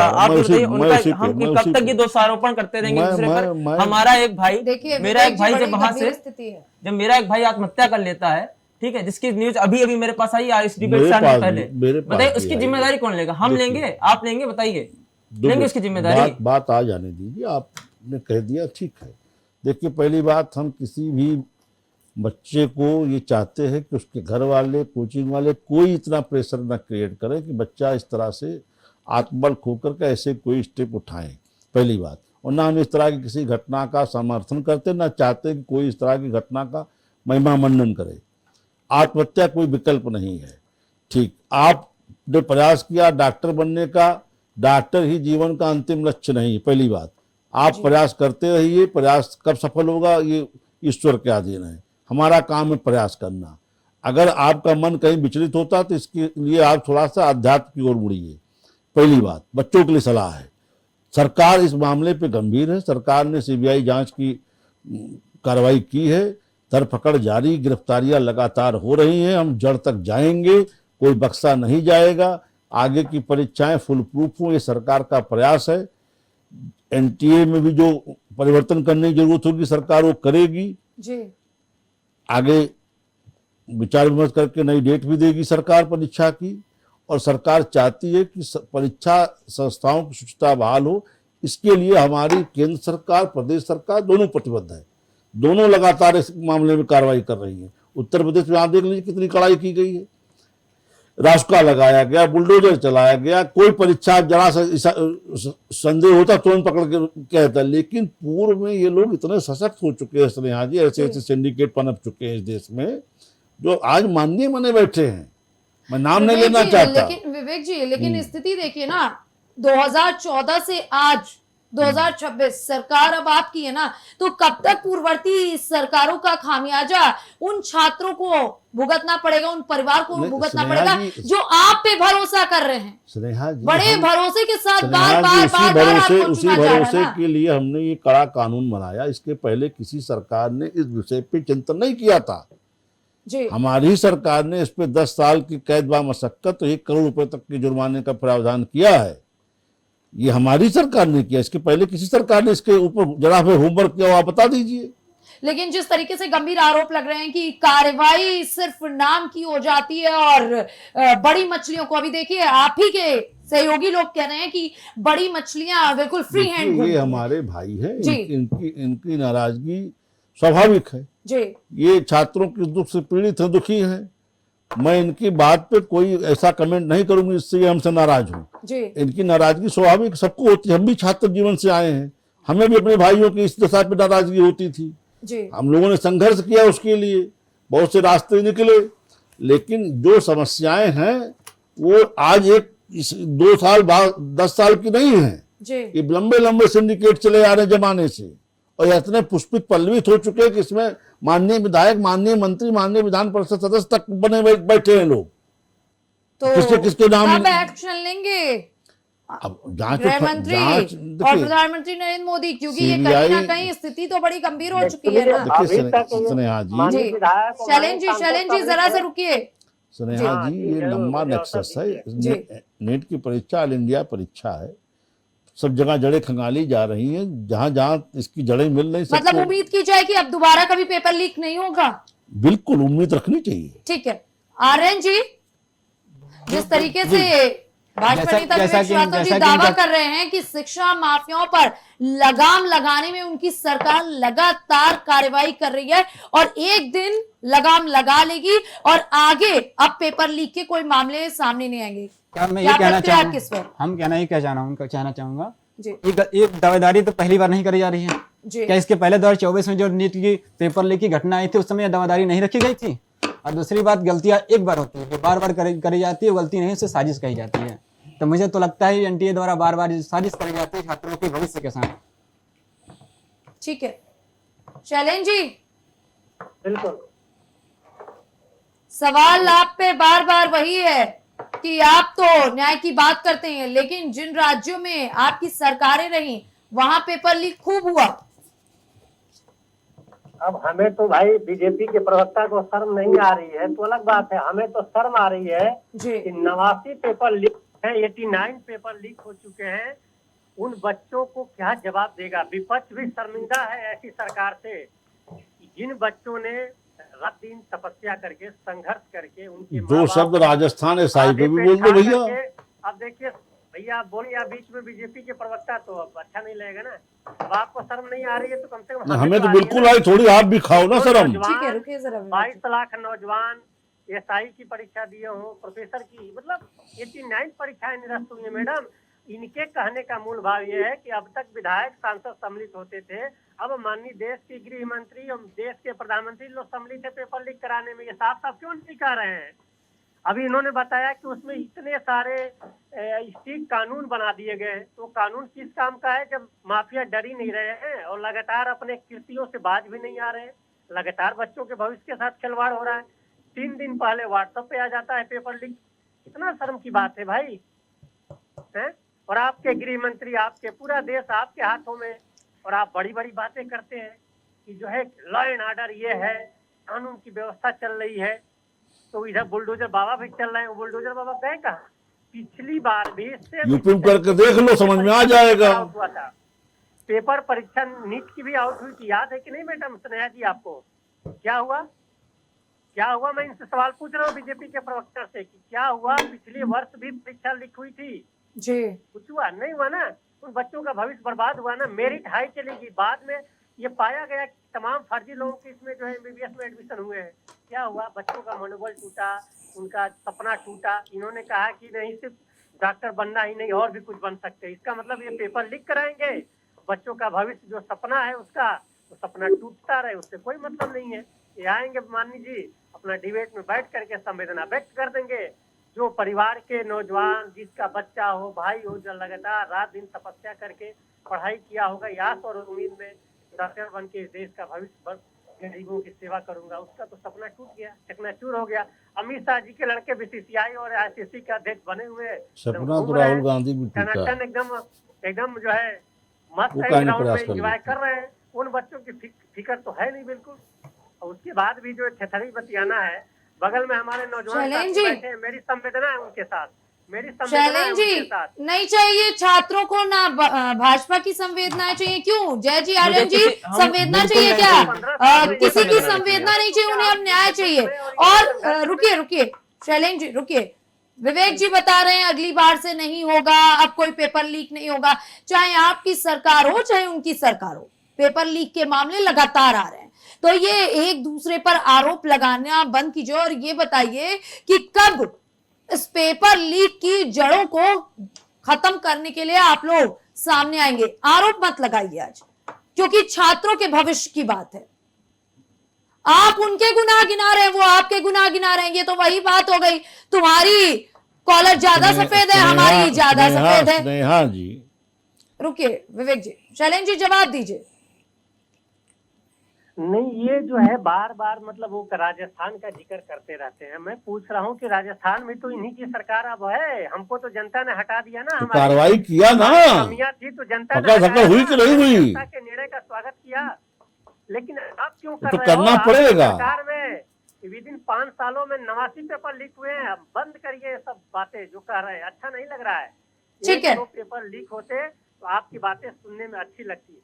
आप बताइए, हम कब तक ये दोषारोपण करते रहेंगे दूसरे पर? हमारा एक भाई, मेरा एक भाई जब वहां से, जब मेरा एक भाई आत्महत्या कर लेता है, ठीक है, जिसकी न्यूज अभी अभी मेरे पास आई इस डिबेट से पहले, बताइए उसकी जिम्मेदारी कौन लेगा? हम लेंगे, आप लेंगे? बताइए, लेंगे उसकी जिम्मेदारी? बात आ जाने दीजिए, आपने कह दिया ठीक है। देखिए पहली बात, हम किसी भी बच्चे को ये चाहते हैं कि उसके घर वाले, कोचिंग वाले कोई इतना प्रेशर न क्रिएट करे कि बच्चा इस तरह से आत्मबल खोकर के ऐसे कोई स्टेप उठाएं, पहली बात। और ना हम इस तरह की किसी घटना का समर्थन करते, ना चाहते कि कोई इस तरह की घटना का महिमा मंडन करे। आत्महत्या कोई विकल्प नहीं है। ठीक, आपने प्रयास किया डॉक्टर बनने का, डॉक्टर ही जीवन का अंतिम लक्ष्य नहीं है, पहली बात। आप प्रयास करते रहिए, प्रयास कब सफल होगा ये ईश्वर के अधीन है, हमारा काम है प्रयास करना। अगर आपका मन कहीं विचलित होता तो इसके लिए आप थोड़ा सा अध्यात्म की ओर मुड़िए। पहली बात, बच्चों के लिए सलाह है, सरकार इस मामले पे गंभीर है। सरकार ने सीबीआई जांच की कार्रवाई की है, धरपकड़ जारी, गिरफ्तारियां लगातार हो रही हैं। हम जड़ तक जाएंगे, कोई बक्सा नहीं जाएगा। आगे की परीक्षाएं फुल प्रूफ हो, ये सरकार का प्रयास है। एनटीए में भी जो परिवर्तन करने की जरूरत होगी सरकार वो करेगी। जी आगे विचार विमर्श करके नई डेट भी देगी सरकार परीक्षा की। और सरकार चाहती है कि परीक्षा संस्थाओं की शुचिता बहाल हो। इसके लिए हमारी केंद्र सरकार, प्रदेश सरकार दोनों प्रतिबद्ध है। दोनों लगातार इस मामले में कार्रवाई कर रही है। उत्तर प्रदेश में आप देख लीजिए कितनी कड़ाई की गई है, रास्ता लगाया गया, बुलडोजर चलाया गया। कोई परीक्षा जरा सा संदेह होता तुरंत पकड़ के कहता। लेकिन पूर्व में ये लोग इतने सशक्त हो चुके हैं स्नेहा जी, ऐसे ऐसे सिंडिकेट पनप चुके हैं इस देश में, जो आज माननीय बने बैठे हैं। मैं नाम नहीं लेना चाहता। लेकिन विवेक जी, लेकिन स्थिति देखिए ना, 2014 से आज 2026 सरकार अब आपकी है ना, तो कब तक पूर्ववर्ती सरकारों का खामियाजा उन छात्रों को भुगतना पड़ेगा, उन परिवार को भुगतना पड़ेगा जो आप पे भरोसा कर रहे हैं। स्नेहा जी, बड़े भरोसे के साथ स्नेहा बार बार जी, उसी चुना जा रहा है भरोसे ना। के लिए हमने ये कड़ा कानून बनाया। इसके पहले किसी सरकार ने इस विषय पे चिंतन नहीं किया था। जी हमारी सरकार ने इस पे 10 साल की कैद व मशक्कत तो 1 करोड़ रुपए तक के जुर्माने का प्रावधान किया है। ये हमारी सरकार ने किया। इसके पहले किसी सरकार ने इसके ऊपर जरा भी होमवर्क किया हो, आप बता दीजिए। लेकिन जिस तरीके से गंभीर आरोप लग रहे हैं कि कार्रवाई सिर्फ नाम की हो जाती है और बड़ी मछलियों को, अभी देखिए आप ही के सहयोगी लोग कह रहे हैं कि बड़ी मछलियां बिल्कुल फ्री हैंड। ये हमारे भाई हैं, जी। इनकी नाराजगी स्वाभाविक है। जी ये छात्रों के दुख से पीड़ित हैं, दुखी हैं। मैं इनकी बात पे कोई ऐसा कमेंट नहीं करूंगी इससे ये हमसे नाराज हूं। जी इनकी नाराजगी स्वाभाविक सबको होती है। हम भी छात्र जीवन से आए हैं, हमें भी अपने भाइयों की इस दशा पे नाराजगी होती थी। जी हम लोगों ने संघर्ष किया उसके लिए, बहुत से रास्ते निकले। लेकिन जो समस्याएं हैं वो आज 2 साल बाद 10 साल की नहीं है। जी ये लंबे लंबे सिंडिकेट चले आ रहे जमाने से, और ये इतने पुष्पित पल्लवित हो चुके हैं कि इसमें माननीय विधायक, माननीय मंत्री, माननीय विधान परिषद सदस्य तक बने बैठे हैं लोग। तो किसके नाम कब एक्शन लेंगे अब जांच गृह मंत्री और प्रधानमंत्री नरेंद्र मोदी, क्योंकि ये कहीं ना कहीं स्थिति तो बड़ी गंभीर हो चुकी है ना। देखिए स्नेहा जी, जी शैलेंद्र जी जरा से रुकिए। स्नेहा जी, ये लंबा नेक्सस है। नेट की परीक्षा ऑल इंडिया परीक्षा है, सब जगह जड़ें खंगाली जा रही हैं, जहां जहां इसकी जड़ें मिल रही। मतलब उम्मीद की जाए कि अब दोबारा कभी पेपर लीक नहीं होगा। बिल्कुल उम्मीद रखनी चाहिए। ठीक है आर्यन जी, जिस तरीके से भाजपा नेता विवेक श्रीवास्तव जी दावा कर रहे हैं कि शिक्षा माफियाओं पर लगाम लगाने में उनकी सरकार लगातार कार्रवाई कर रही है और एक दिन लगाम लगा लेगी और आगे अब पेपर लीक के कोई मामले सामने नहीं आएंगे। क्या मैं ये कहना चाहूंगा, किस पर? हम कहना ही कहना चाहूंगा जी एक दावेदारी तो पहली बार नहीं करी जा रही है। जी क्या इसके पहले 2024 में जो नीट की पेपर लीक की घटना आई थी उस समय दावेदारी नहीं रखी गई थी? और दूसरी बात, गलतियां एक बार होती है, बार बार करी जाती है, गलती नहीं, उससे साजिश कही जाती है। तो मुझे तो लगता है एनटीए द्वारा बार बार साजिश करी जाती है छात्रों के भविष्य के साथ। ठीक है शैलेंद्र जी, बिल्कुल सवाल आप पे बार बार वही है कि आप तो न्याय की बात करते हैं, लेकिन जिन राज्यों में आपकी सरकारें रही वहां पेपर लीक खूब हुआ। अब हमें तो भाई बीजेपी के प्रवक्ता को शर्म नहीं आ रही है तो अलग बात है, हमें तो शर्म आ रही है जी कि 89 पेपर लीक है, 89 पेपर लीक हो चुके हैं। उन बच्चों को क्या जवाब देगा? विपक्ष भी शर्मिंदा है ऐसी सरकार से। जिन बच्चों ने रात दिन तपस्या करके, संघर्ष करके, उनके दो शब्द राजस्थान एसआई पे भी बोल दो भैया। अब देखिए भैया, आप बोलिए, आप बीच में बीजेपी के प्रवक्ता, तो अब अच्छा नहीं लगेगा ना। अब आपको शर्म नहीं आ रही है तो कम से कम हमें तो बिल्कुल आई, थोड़ी आप भी खाओ ना शर्म। ठीक है रुकिए जरा। 22 लाख नौजवान एसआई की परीक्षा दिए हो, प्रोफेसर की, मतलब 89 परीक्षाएं निरस्त हुई है मैडम। इनके कहने का मूल भाव ये है कि अब तक विधायक सांसद सम्मिलित होते थे, अब माननीय देश के गृह मंत्री और देश के प्रधानमंत्री लोग सम्मिलित है पेपर लीक कराने में। ये साफ साफ क्यों नहीं कह रहे हैं? अभी इन्होंने बताया कि उसमें इतने सारे स्ट्रिक्ट कानून बना दिए गए। तो कानून किस काम का है जब माफिया डर ही नहीं रहे हैं और लगातार अपने कृतियों से बाज भी नहीं आ रहे हैं, लगातार बच्चों के भविष्य के साथ खिलवाड़ हो रहा है। 3 दिन पहले व्हाट्सएप पे आ जाता है पेपर लीक। कितना शर्म की बात है भाई, हैं? और आपके गृह मंत्री, आपके पूरा देश आपके हाथों में, और आप बड़ी बड़ी बातें करते हैं कि जो है लॉ एंड ऑर्डर ये है, कानून की व्यवस्था चल रही है। तो इधर बुलडोजर बाबा भी चल रहे हैं, बुलडोजर बाबा गए कहाँ? पिछली बार भी इससे यूपी में करके देख लो, समझ में आ जाएगा। आउट हुआ था पेपर परीक्षा, नीट की भी आउट हुई थी, याद है कि नहीं मैडम स्नेहा जी आपको? क्या हुआ, क्या हुआ? मैं इनसे सवाल पूछ रहा हूँ बीजेपी के प्रवक्ता से कि क्या हुआ? पिछले वर्ष भी परीक्षा लीक हुई थी जी, कुछ हुआ नहीं? हुआ ना? उन बच्चों का भविष्य बर्बाद हुआ ना। मेरिट हाई चलेगी, बाद में ये पाया गया कि तमाम फर्जी लोगों के इसमें जो है एमबीबीएस में एडमिशन हुए हैं। क्या हुआ? बच्चों का मनोबल टूटा, उनका सपना टूटा। इन्होंने कहा कि नहीं सिर्फ डॉक्टर बनना ही नहीं और भी कुछ बन सकते हैं। इसका मतलब ये पेपर लीक कराएंगे, बच्चों का भविष्य जो सपना है उसका, वो सपना टूटता रहे, उससे कोई मतलब नहीं है। ये आएंगे माननी जी, अपना डिबेट में बैठ करके संवेदना व्यक्त कर देंगे। जो परिवार के नौजवान, जिसका बच्चा हो, भाई हो, जो लगातार रात दिन तपस्या करके पढ़ाई किया होगा, आस और उम्मीद में डॉक्टर बन के इस देश का भविष्य गरीबों की सेवा करूंगा, उसका तो सपना टूट गया, चकनाचूर हो गया। अमित शाह जी के लड़के बीसीसीआई और आईसीसी का अध्यक्ष बने हुए हैं, सपना तो राहुल गांधी भी टूटा। टनाटन एकदम जो है मस्त वो है, कहने ग्राउंड में प्रयास कर एंजॉय लेते कर रहे हैं। उन बच्चों की फिक्र तो है नहीं बिल्कुल। और उसके बाद भी जो थेथड़ी बतियाना है, बगल में हमारे नौजवान शैलेंद्र साथी जी। बैठे हैं, मेरी संवेदना है उनके साथ, मेरी संवेदना है शैलेंद्र उनके जी, साथ। नहीं चाहिए छात्रों को ना भाजपा की संवेदनाएं चाहिए? क्यों जय जी आर्यन जी, संवेदना बिल्कुल चाहिए नहीं क्या? चाहिए। किसी की बिल्कुल संवेदना नहीं चाहिए, उन्हें अब न्याय चाहिए। और रुकिए शैलेंद्र जी, रुकिए। विवेक जी बता रहे हैं अगली बार से नहीं होगा, अब कोई पेपर लीक नहीं होगा। चाहे आपकी सरकार हो चाहे उनकी सरकार हो, पेपर लीक के मामले लगातार आ रहे हैं। तो ये एक दूसरे पर आरोप लगाना बंद कीजिए और ये बताइए कि कब इस पेपर लीक की जड़ों को खत्म करने के लिए आप लोग सामने आएंगे? आरोप मत लगाइए आज, क्योंकि छात्रों के भविष्य की बात है। आप उनके गुनाह गिना रहे हैं, वो आपके गुनाह गिना रहे हैं। ये तो वही बात हो गई, तुम्हारी कॉलर ज्यादा सफेद है, हमारी ज्यादा सफेद है। स्नेहा जी, रुकिए विवेक जी, शैलेंद्र जी जवाब दीजिए। नहीं, ये जो है बार बार मतलब वो राजस्थान का जिक्र करते रहते हैं। मैं पूछ रहा हूँ कि राजस्थान में तो इन्हीं की सरकार अब है, हमको तो जनता ने हटा दिया ना। तो हमारी कार्रवाई किया ना, कमियां थी तो जनता ने पकड़ हटाया धक्कड़ हुई ना। कि नहीं हुई? जनता के निर्णय का स्वागत किया, लेकिन आप क्यों कर तो रहे हो? करना आपकी पड़ेगा। सरकार में विद इन 5 सालों में 89 पेपर लीक हुए हैं। बंद करिए ये सब बातें जो कह रहे हैं, अच्छा नहीं लग रहा है। ठीक है। 1-2 पेपर लीक होते तो आपकी बातें सुनने में अच्छी लगती है।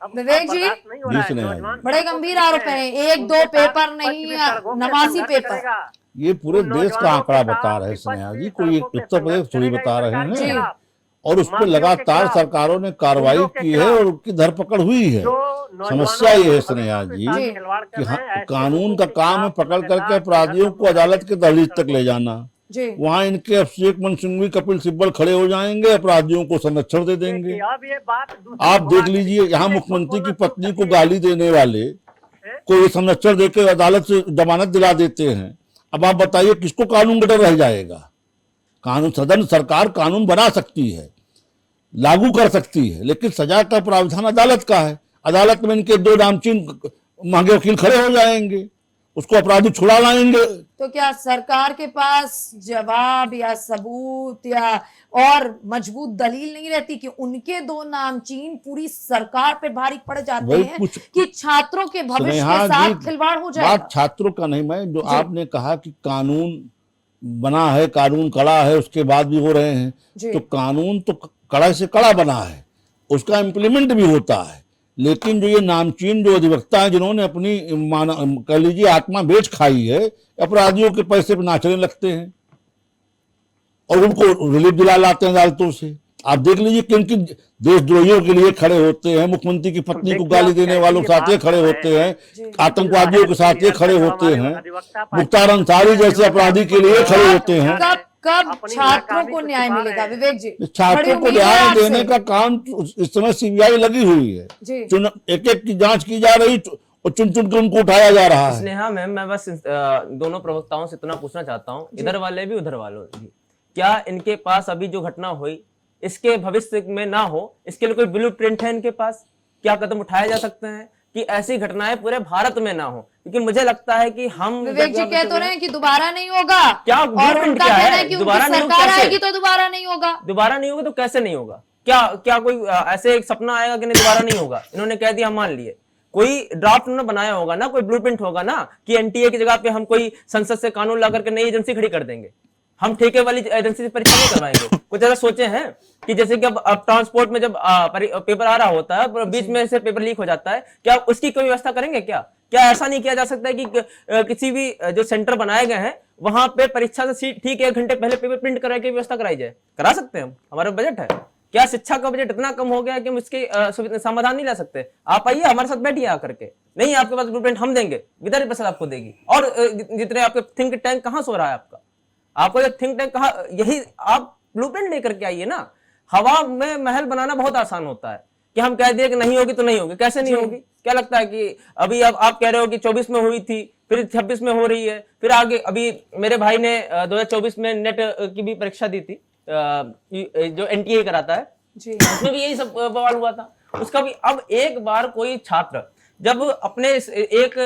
अब विवेक जी, बर्दाश्त नहीं हो रहा है। जी, स्नेहा नौजवान बड़े सड़कों गंभीर पे आरोप हैं, हैं। 1-2 उनके साथ पेपर विपक्ष नहीं, भी सड़कों पे 89 संघर्ष पेपर। करेगा। ये पूरे उन देश का नौजवानों आंकड़ा के बता साथ रहे हैं विपक्ष स्नेहा भी जी, कोई सड़कों पे उत्तर प्रदेश संघर्ष थोड़ी करेगा बता इस रहे सरकार के जी। हैं। खिलाफ। और उस पर माफिया के लगातार खिलाफ, सरकारों ने कार्रवाई गुंडों के की है खिलाफ, और उनकी धरपकड़ हुई है। जो नौजवानों समस्या ये के है भविष्य स्नेहा के जी साथ जी। खिलवाड़ कर कि रहे हैं, ऐसे कानून लोगों का के काम है खिलाफ पकड़ करके लगातार अपराधियों को संघर्ष अदालत के दहलीज तक सड़कों ले पे। जाना। जी, वहां इनके अभिषेक मनु सिंघवी, कपिल सिब्बल खड़े हो जाएंगे, अपराधियों को संरक्षण दे देंगे। देखिए, अब ये बात दूसरी आप घुमा देख के लीजिए, देखिए, यहाँ झूठ मुख्यमंत्री बोलना की शुरू पत्नी कर को दिए गाली देने वाले हैं। को ये संरक्षण देकर अदालत से जमानत दिला देते हैं। अब आप बताइए किसको कानून का डर रह जाएगा? कानून, सदन सरकार कानून बना सकती है, लागू कर सकती है, लेकिन सजा का प्रावधान अदालत का है। अदालत में इनके 2 नामचीन महंगे वकील खड़े हो जाएंगे, उसको अपराधी छुड़ा लाएंगे। तो क्या सरकार के पास जवाब या सबूत या और मजबूत दलील नहीं रहती कि उनके 2 नामचीन पूरी सरकार पे भारी पड़ जाते वही हैं कुछ कि छात्रों के भविष्य स्नेहा के साथ जी, खिलवाड़ हो जाएगा? बात छात्रों का नहीं, मैं जो जी। आपने कहा कि कानून बना है, कानून कड़ा है, उसके बाद भी हो रहे हैं। जी। तो कानून तो कड़ा से कड़ा बना है, उसका इम्प्लीमेंट भी होता है, लेकिन जो ये नामचीन जो अधिवक्ता हैं जिन्होंने अपनी कह लीजिए आत्मा बेच खाई है, अपराधियों के पैसे पे नाचने लगते हैं और उनको रिलीफ दिला लाते हैं अदालतों से। आप देख लीजिए किन किन देशद्रोहियों के लिए खड़े होते हैं, मुख्यमंत्री की पत्नी को गाली देने वालों के साथ ये खड़े होते हैं, आतंकवादियों के साथ ये खड़े होते हैं, मुख्तार अंसारी जैसे अपराधी के लिए खड़े होते हैं। कब छात्रों को न्याय मिलेगा विवेक जी? छात्रों बड़ी को उम्मीद है न्याय आपसे। देने का काम इस समय सीबीआई लगी हुई है, जी। एक एक की जांच की जा रही और चुन चुन कर उनको उठाया जा रहा है। स्नेहा मैम, मैं बस दोनों प्रवक्ताओं से इतना पूछना चाहता हूँ, इधर वाले भी उधर वालों भी, क्या इनके पास अभी जो घटना हुई इसके भविष्य में ना हो, इसके लिए कोई ब्लूप्रिंट है इनके पास? क्या कदम उठाए जा सकते हैं कि ऐसी घटनाएं पूरे भारत में ना हो, क्योंकि मुझे लगता है कि हम विवेक जी कह तो रहे हैं कि दोबारा नहीं होगा, क्या और blueprint उनका क्या कहना है? है कि उनकी दोबारा नहीं होगा सरकार कैसे? आएगी तो दोबारा नहीं होगा। दोबारा नहीं होगा तो कैसे नहीं होगा? क्या क्या कोई ऐसे एक सपना आएगा कि नहीं दोबारा नहीं होगा? इन्होंने कह दिया मान लिए, कोई ड्राफ्ट उन्होंने बनाया होगा ना, कोई ब्लूप्रिंट होगा ना कि एनटीए की जगह पे हम कोई संसद से कानून ला करके नई एजेंसी खड़ी कर देंगे, हम ठेके वाली एजेंसी से परीक्षा नहीं करवाएंगे। कुछ ऐसा सोचे हैं कि जैसे कि अब ट्रांसपोर्ट में जब पेपर आ रहा होता है, बीच में से पेपर लीक हो जाता है, क्या उसकी कोई व्यवस्था करेंगे? क्या ऐसा नहीं किया जा सकता है कि किसी भी जो सेंटर बनाए गए हैं वहां पे परीक्षा से ठीक 1 घंटे पहले पेपर प्रिंट कराने की व्यवस्था कराई जाए? करा सकते हैं हम, हमारा बजट है। क्या शिक्षा का बजट इतना कम हो गया है कि हम इसके समाधान नहीं ला सकते? आप आइए हमारे साथ बैठिए आकर के, नहीं आपके पास ब्लूप्रिंट हम देंगे, विधायक परिषद आपको देगी। और जितने आपके थिंक टैंक कहां सो रहा है आपको जो थिंक टैंक कहा, यही आप ब्लूप्रिंट लेकर के आइए ना। हवा में महल बनाना बहुत आसान होता है कि हम कह दिए कि नहीं होगी तो नहीं होगी। कैसे नहीं होगी? क्या लगता है कि अभी अब आप कह रहे हो कि 24 में हुई थी, फिर 26 में हो रही है, फिर आगे अभी मेरे भाई ने 2024 में नेट की भी परीक्षा दी थी, जो एनटीए कराता है जी, उसमें भी यही सब बवाल हुआ था उसका भी। अब एक बार कोई छात्र जब अपने एक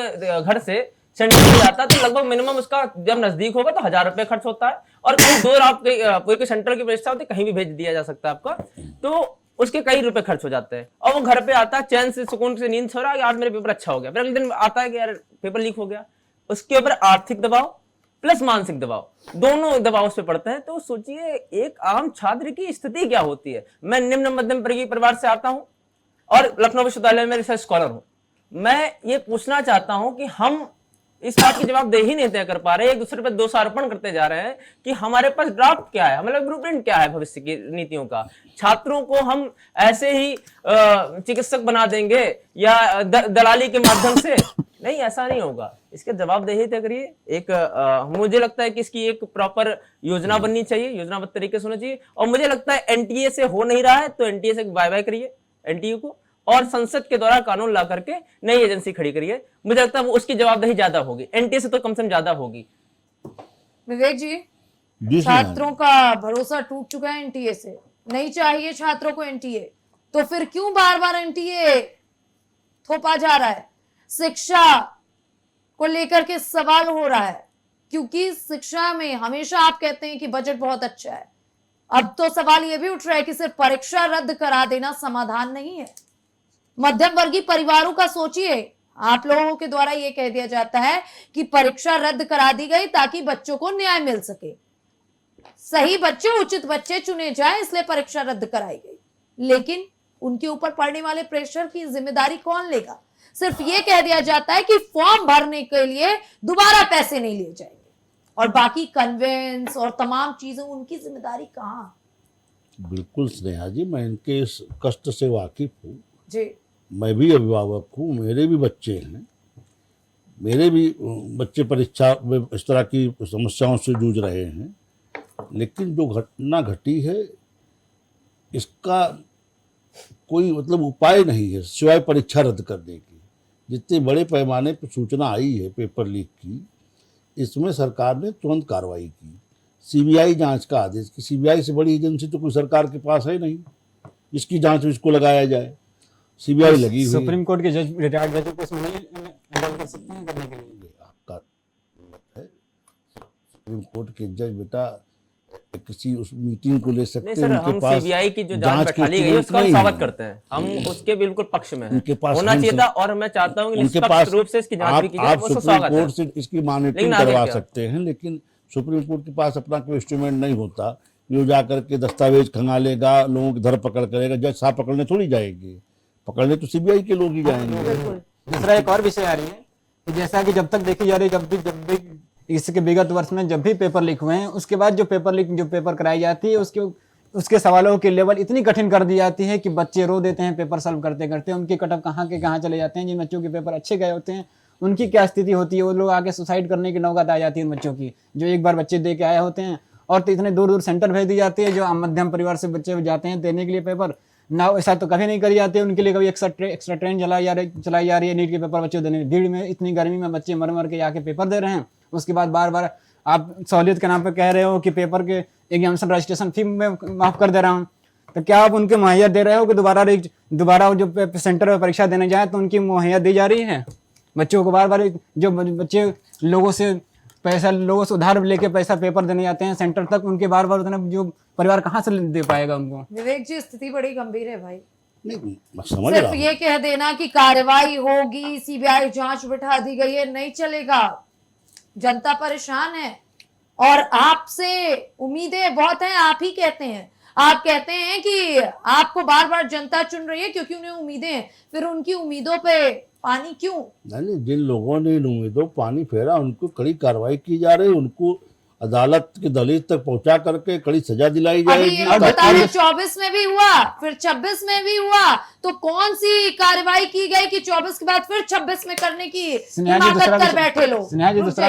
घर से सेंटर में जाता है तो लगभग मिनिमम उसका जब नजदीक होगा तो 1000 रुपए खर्च होता है, और कहीं दूर आपके पूरे सेंटर की परीक्षा होती है, कहीं भी भेज दिया जा सकता है आपका, तो उसके कई रुपए खर्च हो जाते हैं। और वो घर पे आता है चैन से, सुकून से नींद सो रहा है, आज मेरे पेपर अच्छा हो गया, फिर अगले दिन आता है कि यार पेपर लीक हो गया। उसके ऊपर आर्थिक दबाव प्लस मानसिक दबाव, दोनों दबाव से पड़ते हैं। तो सोचिए एक आम छात्र की स्थिति क्या होती है। मैं निम्न मध्यम वर्गीय परिवार से आता हूं और लखनऊ विश्वविद्यालय में रिसर्च स्कॉलर हूं। मैं ये पूछना चाहता हूं कि हम इस बात की जवाबदेही नहीं तय कर पा रहे, एक दूसरे पर दोषारोपण करते जा रहे हैं कि हमारे पास ड्राफ्ट क्या है, हमारा ब्लूप्रिंट क्या है भविष्य की नीतियों का। छात्रों को हम ऐसे ही चिकित्सक बना देंगे या दलाली के माध्यम से, नहीं ऐसा नहीं होगा। इसके जवाबदेही तय करिए। मुझे लगता है कि इसकी एक प्रॉपर योजना बननी चाहिए, योजनाबद्ध तरीके से होना चाहिए। और मुझे लगता है एनटीए से हो नहीं रहा है तो एनटीए से बाय बाय करिए एनटीए को, और संसद के द्वारा कानून ला करके नई एजेंसी खड़ी करिए। मुझे लगता है वो उसकी जवाबदेही ज्यादा होगी, एनटीए से तो कम से कम ज्यादा होगी। विवेक जी, जी छात्रों का भरोसा टूट चुका है एनटीए से, नहीं चाहिए छात्रों को एनटीए, तो फिर क्यों बार बार एनटीए थोपा जा रहा है? शिक्षा को लेकर के सवाल हो रहा है, क्योंकि शिक्षा में हमेशा आप कहते हैं कि बजट बहुत अच्छा है। अब तो सवाल यह भी उठ रहा है कि सिर्फ परीक्षा रद्द करा देना समाधान नहीं है। मध्यम वर्गीय परिवारों का सोचिए, आप लोगों के द्वारा यह कह दिया जाता है कि परीक्षा रद्द करा दी गई ताकि बच्चों को न्याय मिल सके, सही बच्चे, उचित बच्चे चुने जाए, इसलिए परीक्षा रद्द कराई गई। लेकिन उनके ऊपर पड़ने वाले प्रेशर की जिम्मेदारी कौन लेगा? सिर्फ ये कह दिया जाता है कि फॉर्म भरने के लिए दोबारा पैसे नहीं लिए जाएंगे, और बाकी कन्वेंस और तमाम चीजें, उनकी जिम्मेदारी कहां? बिल्कुल स्नेहा जी, मैं इनके इस कष्ट से वाकिफ हूँ जी, मैं भी अभिभावक हूँ, मेरे भी बच्चे हैं, मेरे भी बच्चे परीक्षा में इस तरह की समस्याओं से जूझ रहे हैं। लेकिन जो घटना घटी है इसका कोई मतलब उपाय नहीं है सिवाय परीक्षा रद्द करने की। जितने बड़े पैमाने पर सूचना आई है पेपर लीक की, इसमें सरकार ने तुरंत कार्रवाई की, सीबीआई जांच का आदेश की। सीबीआई से बड़ी एजेंसी तो कोई सरकार के पास है नहीं इसकी जांच में इसको लगाया जाए, सीबीआई लगी हुई। सुप्रीम कोर्ट के जज, रिटायर्ड जजों को इसमें इन्वॉल्व कर सकते हैं करने के लिए? आपका है सुप्रीम कोर्ट के जज बेटा किसी उस मीटिंग को ले सकते नहीं सर, हैं, हम सीबीआई की जो जांच बैठाली गई है उसका हम स्वागत करते हैं, हम उसके बिल्कुल पक्ष में हैं, उनके पास होना चाहिए था। और मैं चाहता हूं कि उनके निष्पक्ष पास रूप से इसकी जांच भी की जाए, आप वो सुप्रीम स्वागत है। कोर्ट से इसकी मॉनिटरिंग लेकिन आगे करवा क्या? सकते हैं, लेकिन सुप्रीम कोर्ट के पास अपना कोई इंस्ट्रूमेंट नहीं होता जो जाकर के दस्तावेज खंगालेगा, लोगों की धरपकड़ करेगा। जज साहब पकड़ने थोड़ी जाएंगे, पकड़ने तो सीबीआई के लोग ही जाएंगे। दूसरा एक और विषय आ रही है कि जैसा कि जब तक देखी जा रही है, जब भी इसके विगत वर्ष में जब भी पेपर लीक हुए हैं, उसके बाद जो पेपर कराई जाती है उसके सवालों की लेवल इतनी कठिन कर दी जाती है कि बच्चे रो देते हैं पेपर सॉल्व करते करते। उनके कटअप कहाँ के कहाँ चले जाते हैं। जिन बच्चों के पेपर अच्छे गए होते हैं उनकी क्या स्थिति होती है, वो लोग आगे सुसाइड करने की नौबत आ जाती है उन बच्चों की, जो एक बार बच्चे दे के आए होते हैं। और तो इतने दूर दूर सेंटर भेज दी जाती है, जो मध्यम परिवार से बच्चे जाते हैं देने के लिए पेपर ना, ऐसा तो कभी नहीं करी जाती है उनके लिए। कभी एक्स्ट्रा ट्रेन चलाई जा रही है नीट के पेपर बच्चों देने, भीड़ में इतनी गर्मी में बच्चे मर मर के आके पेपर दे रहे हैं। उसके बाद बार बार आप सहूलियत के नाम पे कह रहे हो कि पेपर के एग्जामिनेशन रजिस्ट्रेशन फी में माफ कर दे रहा हूँ, तो क्या आप उनके मुहैया दे रहे हो कि दोबारा जो सेंटर में परीक्षा देने जाए तो उनकी मुहैया दी जा रही है? बच्चों को बार बार जो बच्चे लोगों से उधार लेके पैसा पेपर देने जाते हैं सेंटर तक, उनके बार बार उतना जो परिवार कहाँ से दे पाएगा उनको? विवेक जी, स्थिति बड़ी गंभीर है भाई। नहीं, मैं समझ सिर्फ रहा हूँ। ये कह देना कि कार्रवाई होगी, सीबीआई जांच बिठा दी गई है, नहीं चलेगा। जनता परेशान है और आपसे उम्मीदें बहुत हैं। आप ही कहते हैं, आप कहते हैं कि आपको बार बार जनता चुन रही है क्योंकि उन्हें उम्मीदें हैं। फिर उनकी उम्मीदों पे पानी क्यों? नहीं, जिन लोगों ने इन उम्मीदों पानी फेरा उनको कड़ी कार्रवाई की जा रही है, उनको अदालत की दहलीज तक पहुंचा करके कड़ी सजा दिलाई अभी जाएगी। ये लोग बता रहे 24 में भी हुआ, फिर 26 में भी हुआ, तो कौन सी कार्रवाई की गई कि 24 के बाद फिर 26 में करने की हिमाकत कर बैठे लोग?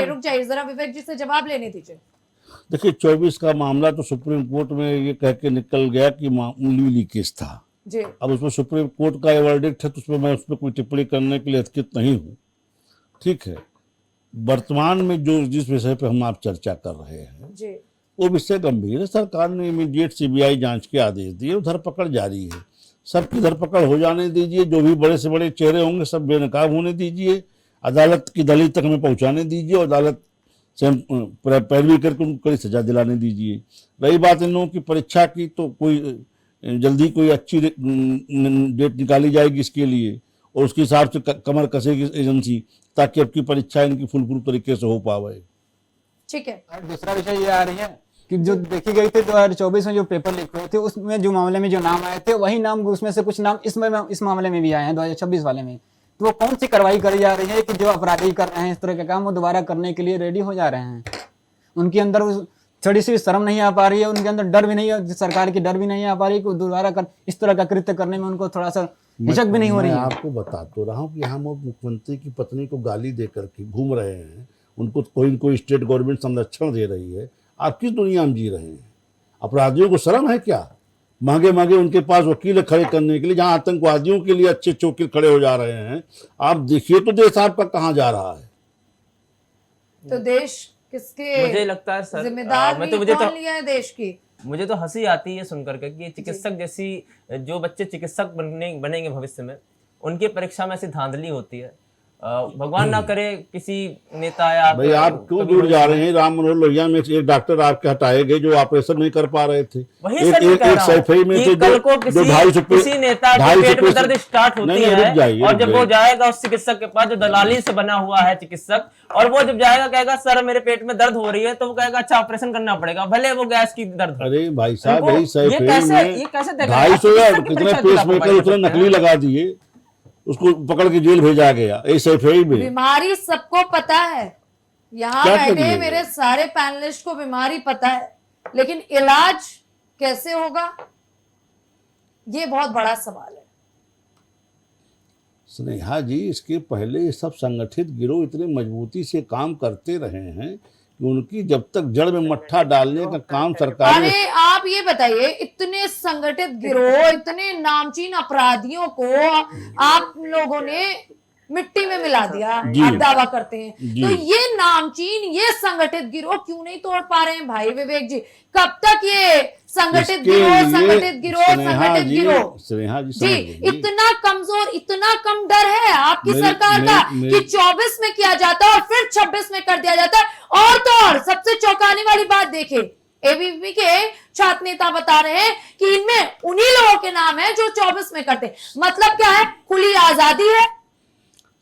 रुक जाइए जरा, विवेक जी से जवाब लेने दीजिए। देखिए, 24 का मामला तो सुप्रीम कोर्ट में ये कह के निकल गया कि मामूली केस था जी। अब उसमें सुप्रीम कोर्ट का ये वर्डिक्ट है, तो उसमें मैं उसमें कोई टिप्पणी करने के लिए अधिकृत नहीं हूँ। ठीक है, वर्तमान में जो जिस विषय पे हम आप चर्चा कर रहे हैं जी, वो विषय गंभीर है। सरकार ने इमीडिएट सीबीआई जांच के आदेश दिए, धरपकड़ जारी है। सबकी धरपकड़ हो जाने दीजिए, जो भी बड़े से बड़े चेहरे होंगे सब बेनकाब होने दीजिए, अदालत की दलील तक हमें पहुंचाने दीजिए और अदालत से हम पैरवी करके उनको कड़ी सजा दिलाने दीजिए। रही बात इन लोगों की परीक्षा की, तो कोई जल्दी कोई अच्छी डेट निकाली जाएगी इसके लिए और उसके हिसाब से कमर कसेगी एजेंसी, ताकि आपकी परीक्षा इनकी फुल प्रूफ तरीके से हो पावे। ठीक है। और दूसरा विषय ये आ रही है कि जो देखी गई थी 2024 में जो पेपर लीक हुए थे उसमें जो मामले में जो नाम आए थे वही नाम उसमें से कुछ नाम इस मामले में भी आए हैं 2026 वाले में। तो वो कौन सी कार्रवाई करी जा रही है कि जो अपराधी कर रहे हैं इस तरह के काम वो दोबारा करने के लिए रेडी हो जा रहे हैं? उनके अंदर थोड़ी सी शर्म नहीं आ पा रही है, उनके अंदर डर भी नहीं है, सरकार की डर भी नहीं आ पा रही कि दोबारा इस तरह का कृत्य करने में उनको थोड़ा सा हिचक भी नहीं हो रही है। मैं आपको बता तो रहा हूँ कि हम मुख्यमंत्री की पत्नी को गाली दे करके घूम रहे हैं, उनको कोई न कोई स्टेट गवर्नमेंट संरक्षण दे रही है। आप किस दुनिया में जी रहे हैं? अपराधियों को शर्म है क्या? महंगे महंगे उनके पास वकील खड़े करने के लिए, जहां आतंकवादियों के लिए अच्छे वकील खड़े हो जा रहे हैं। आप देखिए तो देश आपका कहाँ जा रहा है। तो देश किसके मुझे लगता है सर, जिम्मेदार मैं तो मुझे कौन तो लिया है देश की? मुझे तो हंसी आती है सुनकर के कि चिकित्सक जैसी जो बच्चे चिकित्सक बनेंगे भविष्य में, उनकी परीक्षा में ऐसी धांधली होती है। भगवान ना करे किसी नेता या भाई आप क्यों जुड़ जा रहे हैं? राम मनोहर लोहिया में एक डॉक्टर आपके हटाए गए जो ऑपरेशन नहीं कर पा रहे थे। वही सर मैं कह रहा हूं कि कल को किसी नेता के पेट में दर्द स्टार्ट होती है और जब वो जाएगा उस चिकित्सक के पास जो दलाली से बना हुआ है चिकित्सक, और वो जब जाएगा कहेगा सर मेरे पेट में दर्द हो रही है, तो वो कहेगा अच्छा ऑपरेशन करना पड़ेगा, भले वो गैस की दर्द। अरे भाई साहब, यही ये कैसे 250 कितने पेसमेकर उसने नकली लगा दिए, उसको पकड़ के जेल भेजा गया। ऐसे में बीमारी सबको पता है, यहाँ बैठे मेरे सारे पैनलिस्ट को बीमारी पता है, लेकिन इलाज कैसे होगा ये बहुत बड़ा सवाल है। स्नेहा जी, इसके पहले ये सब संगठित गिरोह इतने मजबूती से काम करते रहे हैं कि उनकी जब तक जड़ में मट्ठा डालने का काम सरकार। अरे आप ये बताइए, इतने संगठित गिरोह, इतने नामचीन अपराधियों को आप लोगों ने मिट्टी में मिला दिया, आप दावा करते हैं, तो ये नामचीन, ये संगठित गिरोह क्यों नहीं तोड़ पा रहे हैं भाई विवेक जी? कब तक ये संगठित गिरोह जी इतना कमजोर, इतना कम डर है आपकी सरकार का कि 24 में किया जाता और फिर 26 में कर दिया जाता है। और तो और सबसे चौंकाने वाली बात देखे, एबीवीपी के छात्र नेता बता रहे हैं कि इनमें उन्हीं लोगों के नाम है जो 24 में करते। मतलब क्या है? खुली आजादी है।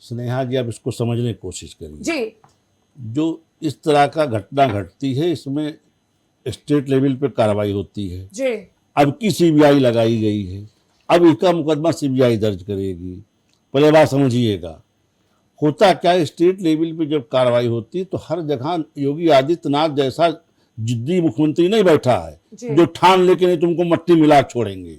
स्नेहा जी, आप इसको समझने की कोशिश करिए जी। जो इस तरह का घटना घटती है इसमें स्टेट लेवल पे कार्रवाई होती है जी। अब की सीबीआई लगाई गई है, अब इसका मुकदमा सीबीआई दर्ज करेगी। पहले बात समझिएगा, होता क्या है, स्टेट लेवल पे जब कार्रवाई होती है तो हर जगह योगी आदित्यनाथ जैसा जिद्दी मुख्यमंत्री नहीं बैठा है जो ठान लेके नहीं तुमको मट्टी मिला छोड़ेंगे।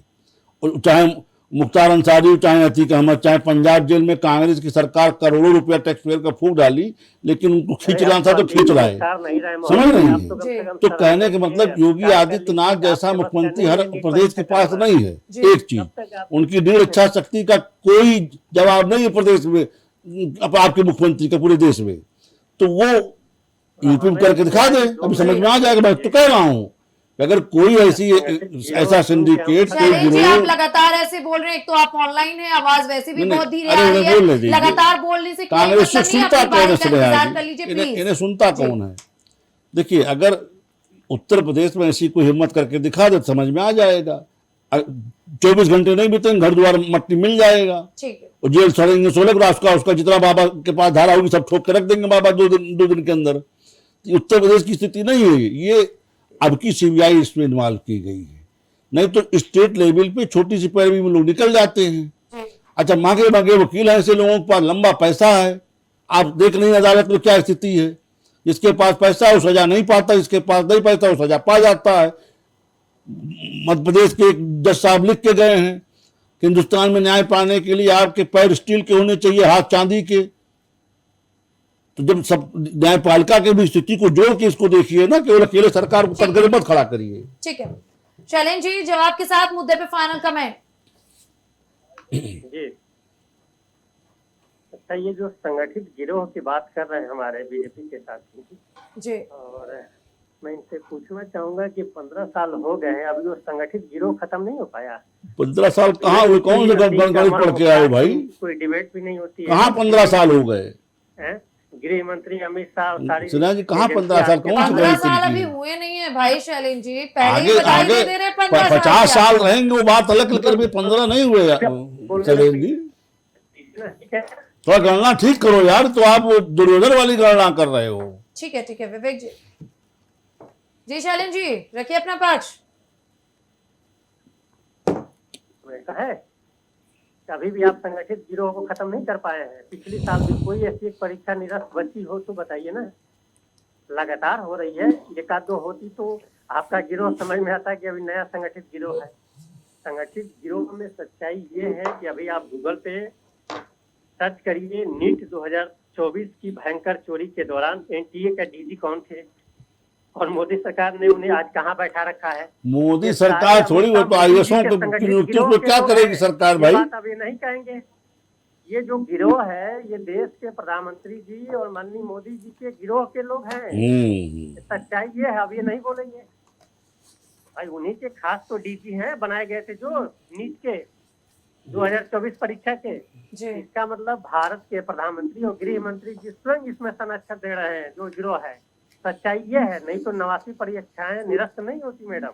और चाहे मुख्तार अंसारी, चाहे अतीक अहमद, चाहे पंजाब जेल में कांग्रेस की सरकार करोड़ों रुपया टैक्स पेयर का फूक डाली, लेकिन उनको खींचना था तो खींच रहा है। समझ रही है? तो कहने का मतलब योगी आदित्यनाथ जैसा मुख्यमंत्री हर प्रदेश के पास नहीं है। एक चीज, उनकी दृढ़ इच्छा शक्ति का कोई जवाब नहीं है प्रदेश में, आपके मुख्यमंत्री का पूरे देश में। तो वो यूपी करके दिखा दे, अभी समझ में आ जाएगा। मैं तो कह रहा हूँ अगर कोई ऐसा सिंडिकेट कोई शैलेश जी, आप गिरोह लगातार ऐसे बोल रहे हैं, एक तो आप ऑनलाइन है, आवाज वैसे भी नहीं, बहुत धीरे अरे आ रही उन्हें है, बोलने दीजिए। लगातार बोलने से कोई कांग्रेस से मतलब नहीं है, सुनता अपनी कौन है बारी का इंतजार कर स्नेहा लीजिए जी? प्लीज। इन्हें सुनता जी। कौन है? देखिए, अगर उत्तर प्रदेश में ऐसी कोई हिम्मत करके दिखा दे तो समझ में आ जाएगा। 24 घंटे नहीं बीतेंगे, घर द्वार मट्टी मिल जाएगा ठीक है, और जेल सड़ेंगे 16 उसका जितना बाबा के पास धारा होगी सब ठोक के रख देंगे बाबा 2 दिन के अंदर। उत्तर प्रदेश की स्थिति नहीं है ये। अब की सीबीआई इसमें इन्वॉल्व की गई है, नहीं तो स्टेट लेवल पे छोटी सी पैरवी में लोग निकल जाते हैं। अच्छा, मांगे मांगे वकील हैं, ऐसे लोगों के पास लंबा पैसा है। आप देख नहीं अदालत में क्या स्थिति है, जिसके पास पैसा है वो सजा नहीं पाता, जिसके पास नहीं पैसा वो सजा पा जाता है। मध्य प्रदेश के एक जज साहब लिख के गए हैं कि हिंदुस्तान में न्याय पाने के लिए आपके पैर स्टील के होने चाहिए, हाथ चांदी के। तो जब सब न्यायपालिका की भी स्थिति को जोड़ के इसको देखिए ना, केवल अकेले सरकार को कटघरे मत खड़ा करिए। ठीक है। शैलेश जी, जवाब के साथ मुद्दे पे फाइनल कमेंट। जी, अच्छा, ये जो संगठित गिरोह की बात कर रहे हैं हमारे बीजेपी के साथी जी, और मैं इनसे पूछना चाहूंगा कि 15 साल हो गए हैं, अभी वो संगठित गिरोह खत्म नहीं हो पाया। 15 साल कहाँ हुए? कौन से गणित पढ़ के आए भाई? कोई डिबेट भी नहीं होती है। कहाँ 15 साल हो गए? गृह मंत्री अमित शाह और सारी सिन्हा जी, कहाँ 15 साल? कौन सी 15 गणित साल की अभी है? हुए नहीं है भाई शैलेश जी, पहले आगे ही बधाई आगे दे रहे 15 साल 50 की साल आप। रहेंगे वो बात अलग, लेकिन अभी 15 नहीं हुए शैलेश जी। ठीक है। थोड़ा गणना ठीक करो यार, तो आप वो दुर्योधन वाली गणना कर रहे हो। ठीक है विवेक जी। जी शैलेश जी, रखिए अपना पक्ष। ऐसा है कि अभी भी आप संगठित गिरोह को खत्म नहीं कर पाए हैं। पिछले साल भी कोई ऐसी एक परीक्षा निरस्त बची हो तो बताइए ना। लगातार हो रही है, एक आध दो होती तो आपका गिरोह समझ में आता है कि अभी नया संगठित गिरोह है। संगठित गिरोह में सच्चाई ये है कि अभी आप गूगल पे सर्च करिए, नीट 2024 की भयंकर चोरी के दौरान एनटीए का डीजी कौन थे और मोदी सरकार ने उन्हें आज कहाँ बैठा रखा है। मोदी सरकार थोड़ी, वो तो आईएएसओं को नियुक्ति को क्या करेगी सरकार भाई? अब ये नहीं कहेंगे। ये जो गिरोह है ये देश के प्रधानमंत्री जी और माननीय मोदी जी के गिरोह के लोग हैं। सच्चाई ये है, अब ये नहीं बोलेंगे भाई। उन्हीं के खास तो डीजी हैं, बनाए गए थे जो नीट के 2024 परीक्षा के। जी, इसका मतलब भारत के प्रधानमंत्री और गृह मंत्री जी स्वयं इसमें सनाक्षर दे रहे हैं जो गिरोह है। सच्चाई ये है, नहीं तो 89 परीक्षाएं निरस्त नहीं होती मैडम,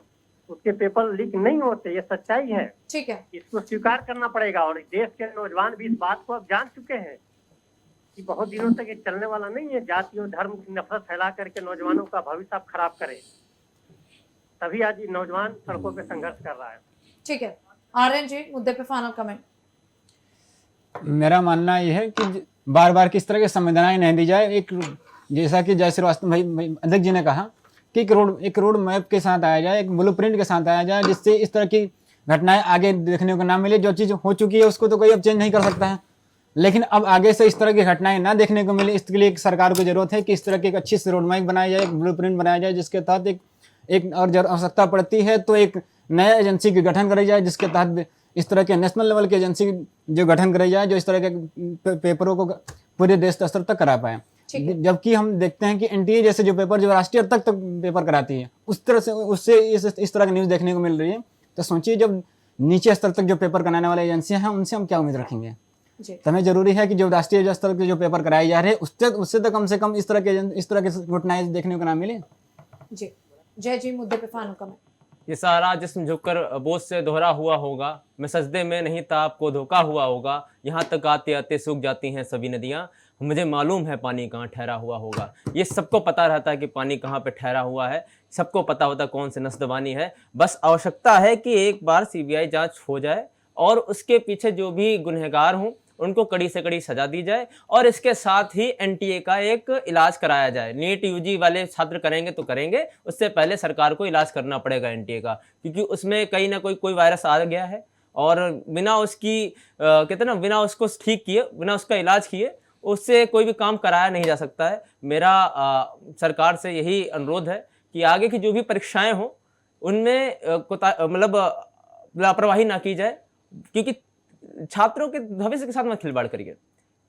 उसके पेपर लीक नहीं होते, ये सच्चाई है। ठीक है। इसको स्वीकार करना पड़ेगा और देश के नौजवान भी इस बात को अब जान चुके हैं कि बहुत दिनों तक ये चलने वाला नहीं है। जाति और धर्म की नफरत फैला करके नौजवानों का भविष्य आप खराब करें, तभी आज ये नौजवान सड़कों पे संघर्ष कर रहा है। ठीक है। आर्यन जी, मुद्दे पे फाइनल कमेंट। मेरा मानना यह है कि बार बार किस तरह की संवेदनाएं नहीं दी जाए। एक जैसा कि जय श्रीवास्तव भाई अध्यक्ष जी ने कहा कि एक रोड मैप के साथ आया जाए, एक ब्लूप्रिंट के साथ आया जाए, जिससे इस तरह की घटनाएं आगे देखने को ना मिले। जो चीज़ हो चुकी है उसको तो कोई अब चेंज नहीं कर सकता है, लेकिन अब आगे से इस तरह की घटनाएं ना देखने को मिले, इसके लिए एक सरकार को जरूरत है कि इस तरह की एक अच्छी सी रोड मैप बनाया जाए, एक ब्लूप्रिंट बनाया जाए, जिसके तहत एक और आवश्यकता पड़ती है तो एक नया एजेंसी की गठन करी जाए, जिसके तहत इस तरह के नेशनल लेवल की एजेंसी जो गठन करी जाए, जो इस तरह के पेपरों को पूरे देश स्तर तक करा पाए। जबकि हम देखते हैं कि एनटीए जैसे जो पेपर जो राष्ट्रीय स्तर तक पेपर कराती है, उस तरह से उससे इस तरह की न्यूज़ देखने को मिल रही है। तो सोचिए, जब नीचे स्तर तक जो पेपर कराने वाली एजेंसियां हैं उनसे हम क्या उम्मीद रखेंगे? तो हमें जरूरी है कि जो राष्ट्रीय स्तर के जो पेपर कराए जा रहे हैं उससे तो कम से कम इस तरह की घटनाएं देखने को ना मिले। जी, जय जी, मुद्दे पे फाइनल कमेंट। ये सारा जिस्म झुककर बोझ से दोहरा हुआ होगा, मैं सजदे में नहीं था आपको धोखा हुआ होगा, यहाँ तक आते आते सूख जाती हैं सभी नदियाँ, मुझे मालूम है पानी कहाँ ठहरा हुआ होगा। ये सबको पता रहता है कि पानी कहाँ पे ठहरा हुआ है, सबको पता होता है कौन से नस्दबानी है। बस आवश्यकता है कि एक बार सीबीआई जांच हो जाए और उसके पीछे जो भी गुनहगार हों उनको कड़ी से कड़ी सजा दी जाए और इसके साथ ही एनटीए का एक इलाज कराया जाए। नीट यूजी वाले छात्र करेंगे तो करेंगे, उससे पहले सरकार को इलाज करना पड़ेगा एनटीए का, क्योंकि उसमें कहीं ना कोई वायरस आ गया है और बिना उसकी कहते ना बिना उसको ठीक किए, बिना उसका इलाज किए उससे कोई भी काम कराया नहीं जा सकता है। मेरा सरकार से यही अनुरोध है कि आगे की जो भी परीक्षाएं हों उनमें मतलब लापरवाही ना की जाए, क्योंकि छात्रों के भविष्य के साथ मत खिलवाड़ करिए।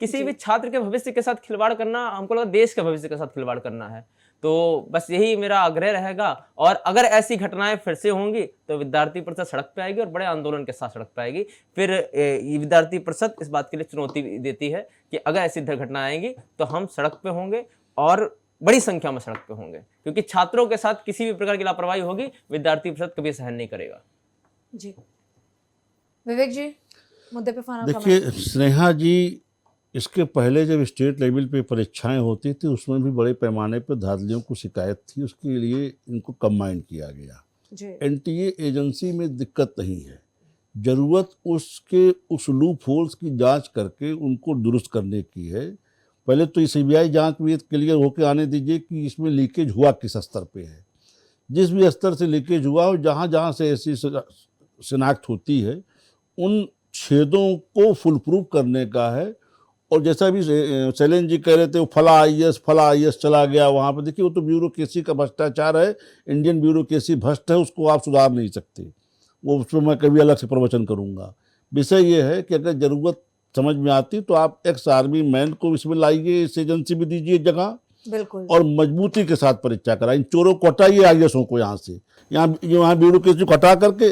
किसी भी छात्र के भविष्य के साथ खिलवाड़ करना, हमको लगा देश के भविष्य के साथ खिलवाड़ करना है। तो बस यही मेरा आग्रह रहेगा, और अगर ऐसी घटनाएं फिर से होंगी तो विद्यार्थी परिषद सड़क पे आएगी और बड़े आंदोलन के साथ सड़क पे आएगी। फिर ये विद्यार्थी परिषद इस बात के लिए चुनौती देती है कि अगर ऐसी घटनाएं आएंगी तो हम सड़क पे होंगे और बड़ी संख्या में सड़क पे होंगे, क्योंकि छात्रों के साथ किसी भी प्रकार की लापरवाही होगी विद्यार्थी परिषद कभी सहन नहीं करेगा। जी विवेक जी, मुद्दे पे फाइनल देखिए कमेंट। स्नेहा जी, इसके पहले जब स्टेट लेवल पे परीक्षाएं होती थी उसमें भी बड़े पैमाने पर धांधलियों को शिकायत थी, उसके लिए इनको कंबाइन किया गया। जी एनटीए एजेंसी में दिक्कत नहीं है, ज़रूरत उसके उस लूप होल्स की जांच करके उनको दुरुस्त करने की है। पहले तो सीबीआई जांच में क्लियर होकर आने दीजिए कि इसमें लीकेज हुआ किस स्तर पे है। जिस भी स्तर से लीकेज हुआ हो, जहाँ जहाँ से ऐसी शिनाख्त होती है, उन छेदों को फुल प्रूफ करने का है। और जैसा भी शैलेंद्र जी कह रहे थे, वो फला आईएएस चला गया वहाँ पे, देखिए वो तो ब्यूरोक्रेसी का भ्रष्टाचार है, इंडियन ब्यूरोक्रेसी भ्रष्ट है, उसको आप सुधार नहीं सकते। वो उस पर मैं कभी अलग से प्रवचन करूँगा। विषय ये है कि अगर ज़रूरत समझ में आती तो आप एक्स आर्मी मैन को इसमें लाइए, इस एजेंसी में दीजिए जगह, बिल्कुल। और मजबूती के साथ परीक्षा कराएं। इन चोरों को हटाइए, आईएएसओं को यहाँ से, यहाँ ब्यूरोक्रेसी को हटा करके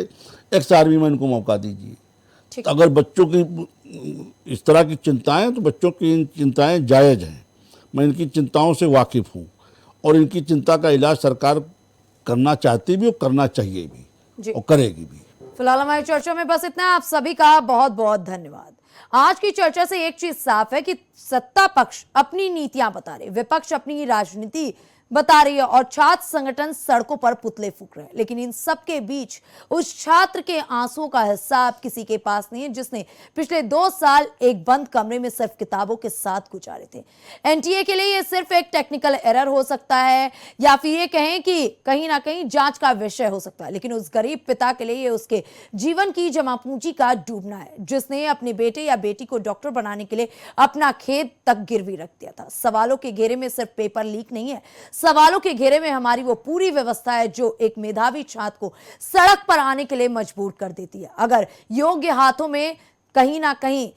एक्स आर्मी मैन को मौका दीजिए। ठीक। अगर बच्चों की इस तरह की चिंताएं, तो बच्चों की इन चिंताएं जायज़ हैं, मैं इनकी चिंताओं से वाकिफ़ हूँ, और इनकी चिंता का इलाज सरकार करना चाहती भी और करना चाहिए भी और करेगी भी। फिलहाल हमारी चर्चा में बस इतना। आप सभी का बहुत बहुत धन्यवाद। आज की चर्चा से एक चीज साफ है कि सत्ता पक्ष अपनी नीतियां बता रहे, विपक्ष अपनी राजनीति बता रही है और छात्र संगठन सड़कों पर पुतले फूंक रहे हैं। लेकिन इन सब के बीच उस छात्र के आंसुओं का हिसाब किसी के पास नहीं है जिसने पिछले 2 साल एक बंद कमरे में सिर्फ किताबों के साथ गुजारे थे। एनटीए के लिए ये सिर्फ एक टेक्निकल एरर हो सकता है, या फिर ये कहें कि कहीं ना कहीं जांच का विषय हो सकता है, लेकिन उस गरीब पिता के लिए ये उसके जीवन की जमा पूंजी का डूबना है, जिसने अपने बेटे या बेटी को डॉक्टर बनाने के लिए अपना खेत तक गिरवी रख दिया था। सवालों के घेरे में सिर्फ पेपर लीक नहीं है, सवालों के घेरे में हमारी वो पूरी व्यवस्था है जो एक मेधावी छात्र को सड़क पर आने के लिए मजबूर कर देती है। अगर योग्य हाथों में कहीं ना कहीं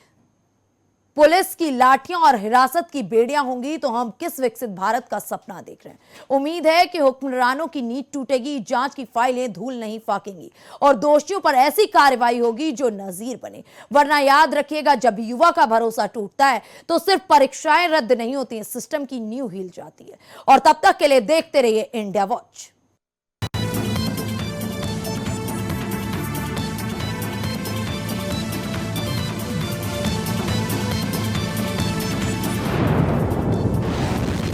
पुलिस की लाठियां और हिरासत की बेड़ियां होंगी तो हम किस विकसित भारत का सपना देख रहे हैं। उम्मीद है कि हुक्मरानों की नींद टूटेगी, जांच की फाइलें धूल नहीं फाकेंगी और दोषियों पर ऐसी कार्रवाई होगी जो नजीर बने। वरना याद रखिएगा, जब युवा का भरोसा टूटता है तो सिर्फ परीक्षाएं रद्द नहीं होती हैं, सिस्टम की नींव हिल जाती है। और तब तक के लिए देखते रहिए इंडिया वॉच।